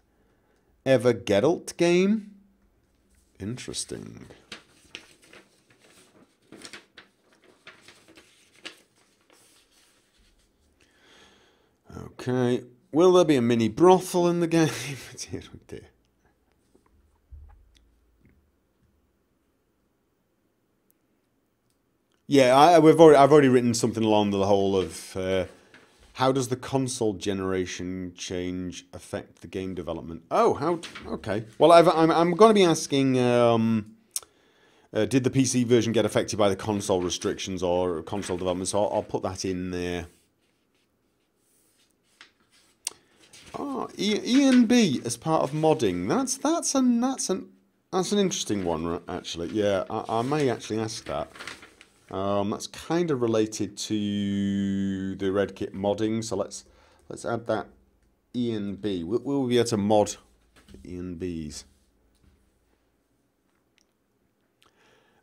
ever Geralt game? Interesting. Okay. Will there be a mini brothel in the game? Dear, oh dear. Yeah, I've already written something along the whole of how does the console generation change affect the game development? Oh, how? Okay. Well, I'm going to be asking, did the PC version get affected by the console restrictions or console development? So I'll put that in there. Oh, E&B as part of modding. That's an interesting one, actually. Yeah, I may actually ask that. That's kind of related to the RedKit modding, so let's add that E&B. We'll be able to mod E&Bs.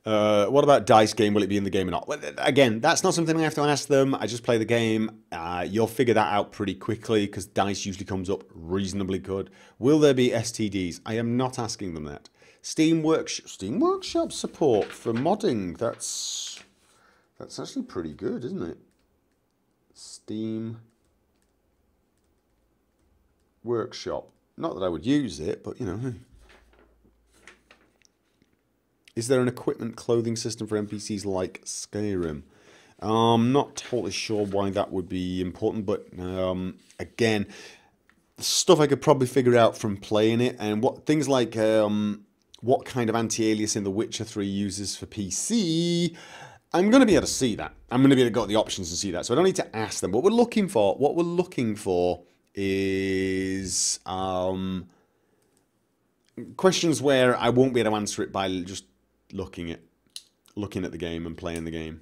What about dice game? Will it be in the game or not? Well, again, that's not something I have to ask them. I just play the game. You'll figure that out pretty quickly because dice usually comes up reasonably good. Will there be STDs? I am not asking them that. Steam Workshop support for modding. That's actually pretty good, isn't it? Steam Workshop. Not that I would use it, but you know. Is there an equipment clothing system for NPCs like Skyrim? I'm not totally sure why that would be important, but again, stuff I could probably figure out from playing it, and what things like what kind of anti-alias in The Witcher 3 uses for PC. I'm going to be able to see that. I'm going to be able to go the options and see that. So I don't need to ask them. What we're looking for is questions where I won't be able to answer it by just looking at the game and playing the game.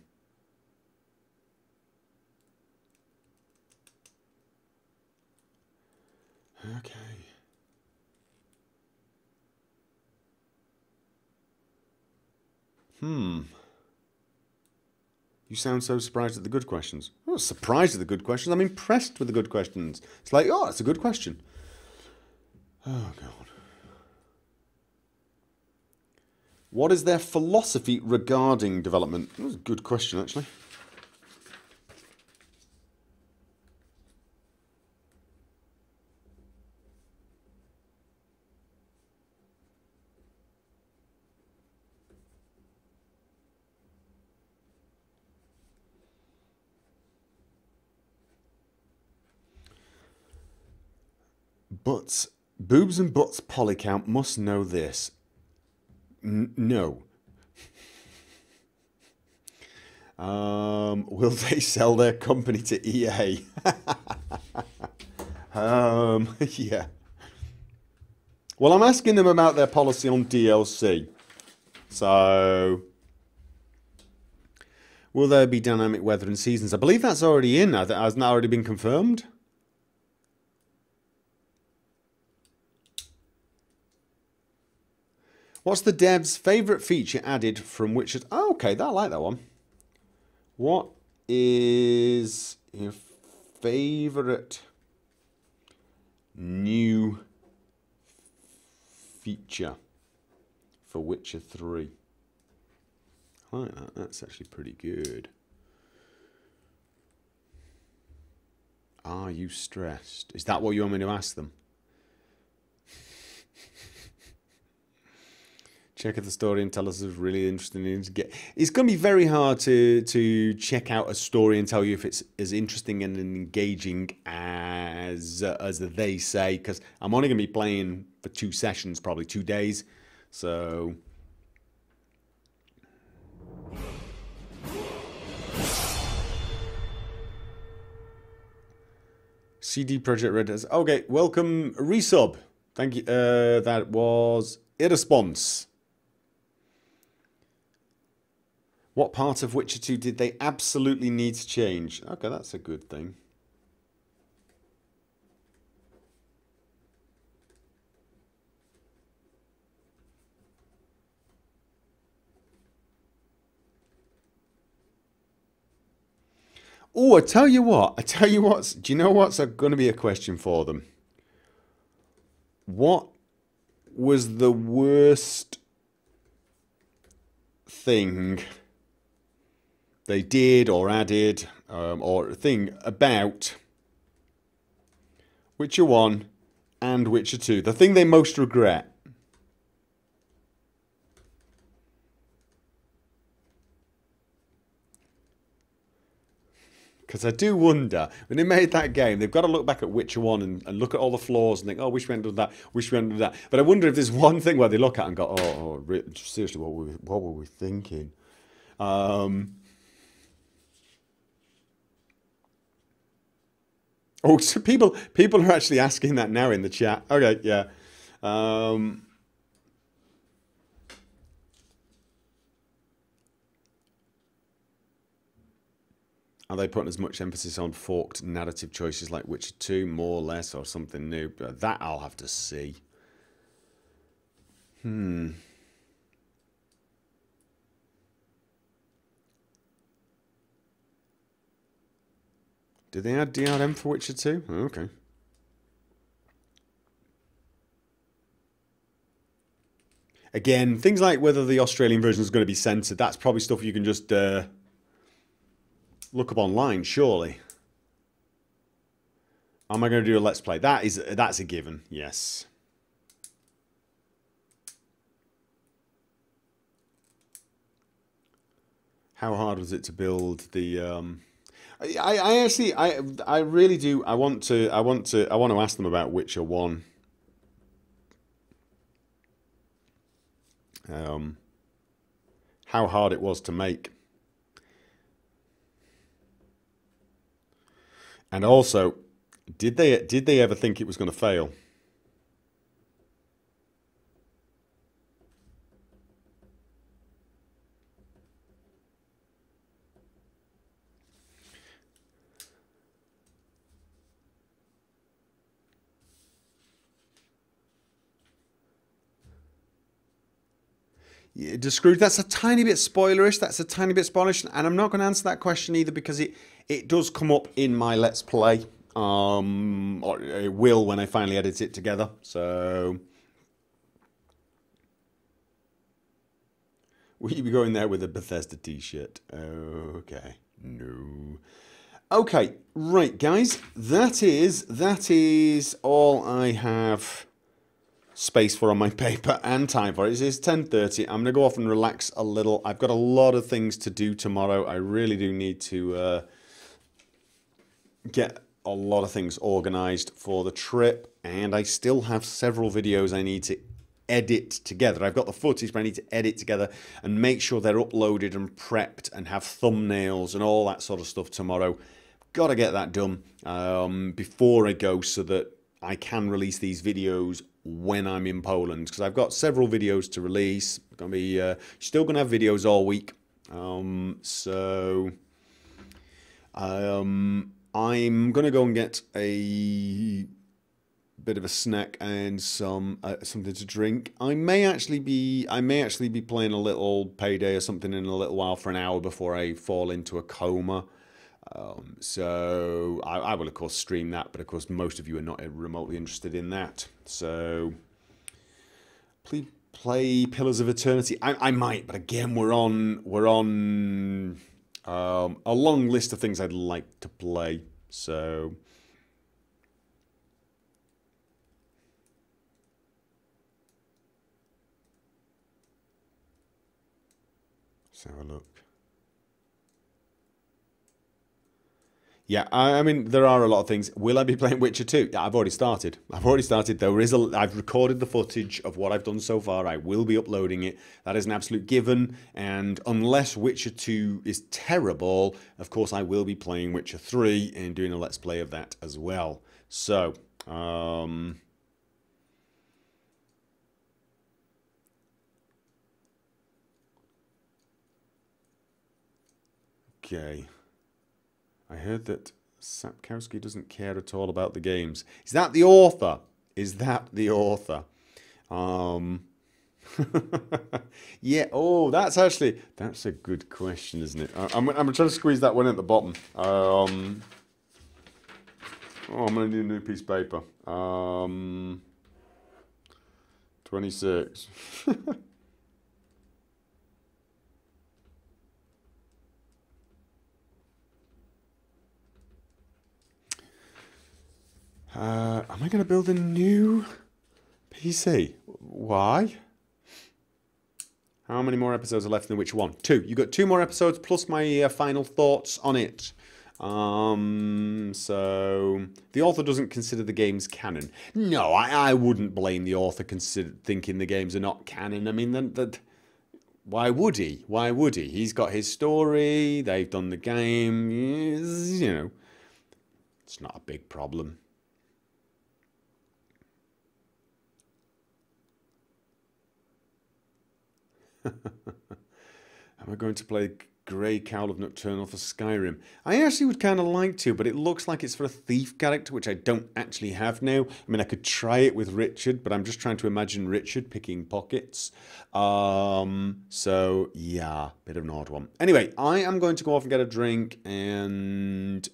Okay. You sound so surprised at the good questions. I'm not surprised at the good questions. I'm impressed with the good questions. It's like, oh, that's a good question. Oh, God. What is their philosophy regarding development? That was a good question, actually. Butts, boobs and butts polycount must know this. No. Will they sell their company to EA? Yeah. Well, I'm asking them about their policy on DLC. So, will there be dynamic weather and seasons? I believe that's already in. Hasn't that already been confirmed? What's the dev's favourite feature added from Witcher? Oh, okay, I like that one. What is your favourite new feature for Witcher 3? I like that. That's actually pretty good. Are you stressed? Is that what you want me to ask them? Check out the story and tell us if it's really interesting. It's going to be very hard to check out a story and tell you if it's as interesting and engaging as they say, because I'm only going to be playing for 2 sessions, probably 2 days. So CDProjektRed has okay. Welcome resub. Thank you. That was a response. What part of Witcher 2 did they absolutely need to change? Okay, that's a good thing. Oh, I tell you what. Do you know what's going to be a question for them? What was the worst thing they did or added or thing about Witcher 1 and Witcher 2? The thing they most regret. Because I do wonder, when they made that game, they've got to look back at Witcher 1 and look at all the flaws and think, oh, wish we hadn't done that, wish we hadn't done that. But I wonder if there's one thing where they look at and go, seriously, what were we thinking? Oh, so people are actually asking that now in the chat. Okay, yeah. Are they putting as much emphasis on forked narrative choices like Witcher 2, more or less, or something new? But that I'll have to see. Did they add DRM for Witcher 2? Oh, okay. Again, things like whether the Australian version is going to be censored, that's probably stuff you can just look up online, surely. Am I going to do a Let's Play? That's a given, yes. How hard was it to build the I really do. I want to ask them about Witcher 1. How hard it was to make, and also, did they ever think it was going to fail? Discrude. That's a tiny bit spoilerish. And I'm not going to answer that question either because it does come up in my Let's Play. Or it will when I finally edit it together. So, will you be going there with a Bethesda t-shirt? Okay, no. Okay, right, guys. That is all I have space for on my paper and time for it. It's 10:30. I'm going to go off and relax a little. I've got a lot of things to do tomorrow. I really do need to get a lot of things organized for the trip, and I still have several videos I need to edit together. I've got the footage, but I need to edit together and make sure they're uploaded and prepped and have thumbnails and all that sort of stuff tomorrow. Got to get that done before I go so that I can release these videos when I'm in Poland, because I've got several videos to release. Gonna be still gonna have videos all week. I'm gonna go and get a bit of a snack and some something to drink. I may actually be playing a little Payday or something in a little while for an hour before I fall into a coma. So I will of course stream that, but of course most of you are not remotely interested in that. So please play Pillars of Eternity. I might, but again we're on a long list of things I'd like to play. So let's have a look. Yeah, I mean, there are a lot of things. Will I be playing Witcher 2? Yeah, I've already started. I've recorded the footage of what I've done so far. I will be uploading it. That is an absolute given. And unless Witcher 2 is terrible, of course, I will be playing Witcher 3 and doing a Let's Play of that as well. So, okay. I heard that Sapkowski doesn't care at all about the games. Is that the author? Is that the author? Yeah. Oh, that's a good question, isn't it? I'm trying to squeeze that one at the bottom. Oh, I'm gonna need a new piece of paper. 26. Am I going to build a new PC? Why? How many more episodes are left in which one? 2. You got 2 more episodes plus my final thoughts on it. So the author doesn't consider the games canon. No, I wouldn't blame the author thinking the games are not canon. I mean, why would he? Why would he? He's got his story. They've done the game. You know, it's not a big problem. Am I going to play Grey Cowl of Nocturnal for Skyrim? I actually would kind of like to, but it looks like it's for a thief character, which I don't actually have now. I mean, I could try it with Richard, but I'm just trying to imagine Richard picking pockets. So, yeah, bit of an odd one. Anyway, I am going to go off and get a drink and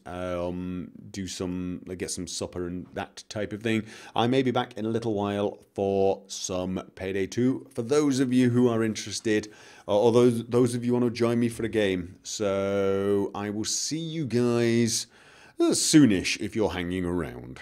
get some supper and that type of thing. I may be back in a little while for some Payday 2, for those of you who are interested, or those of you who want to join me for a game. So I will see you guys soonish if you're hanging around.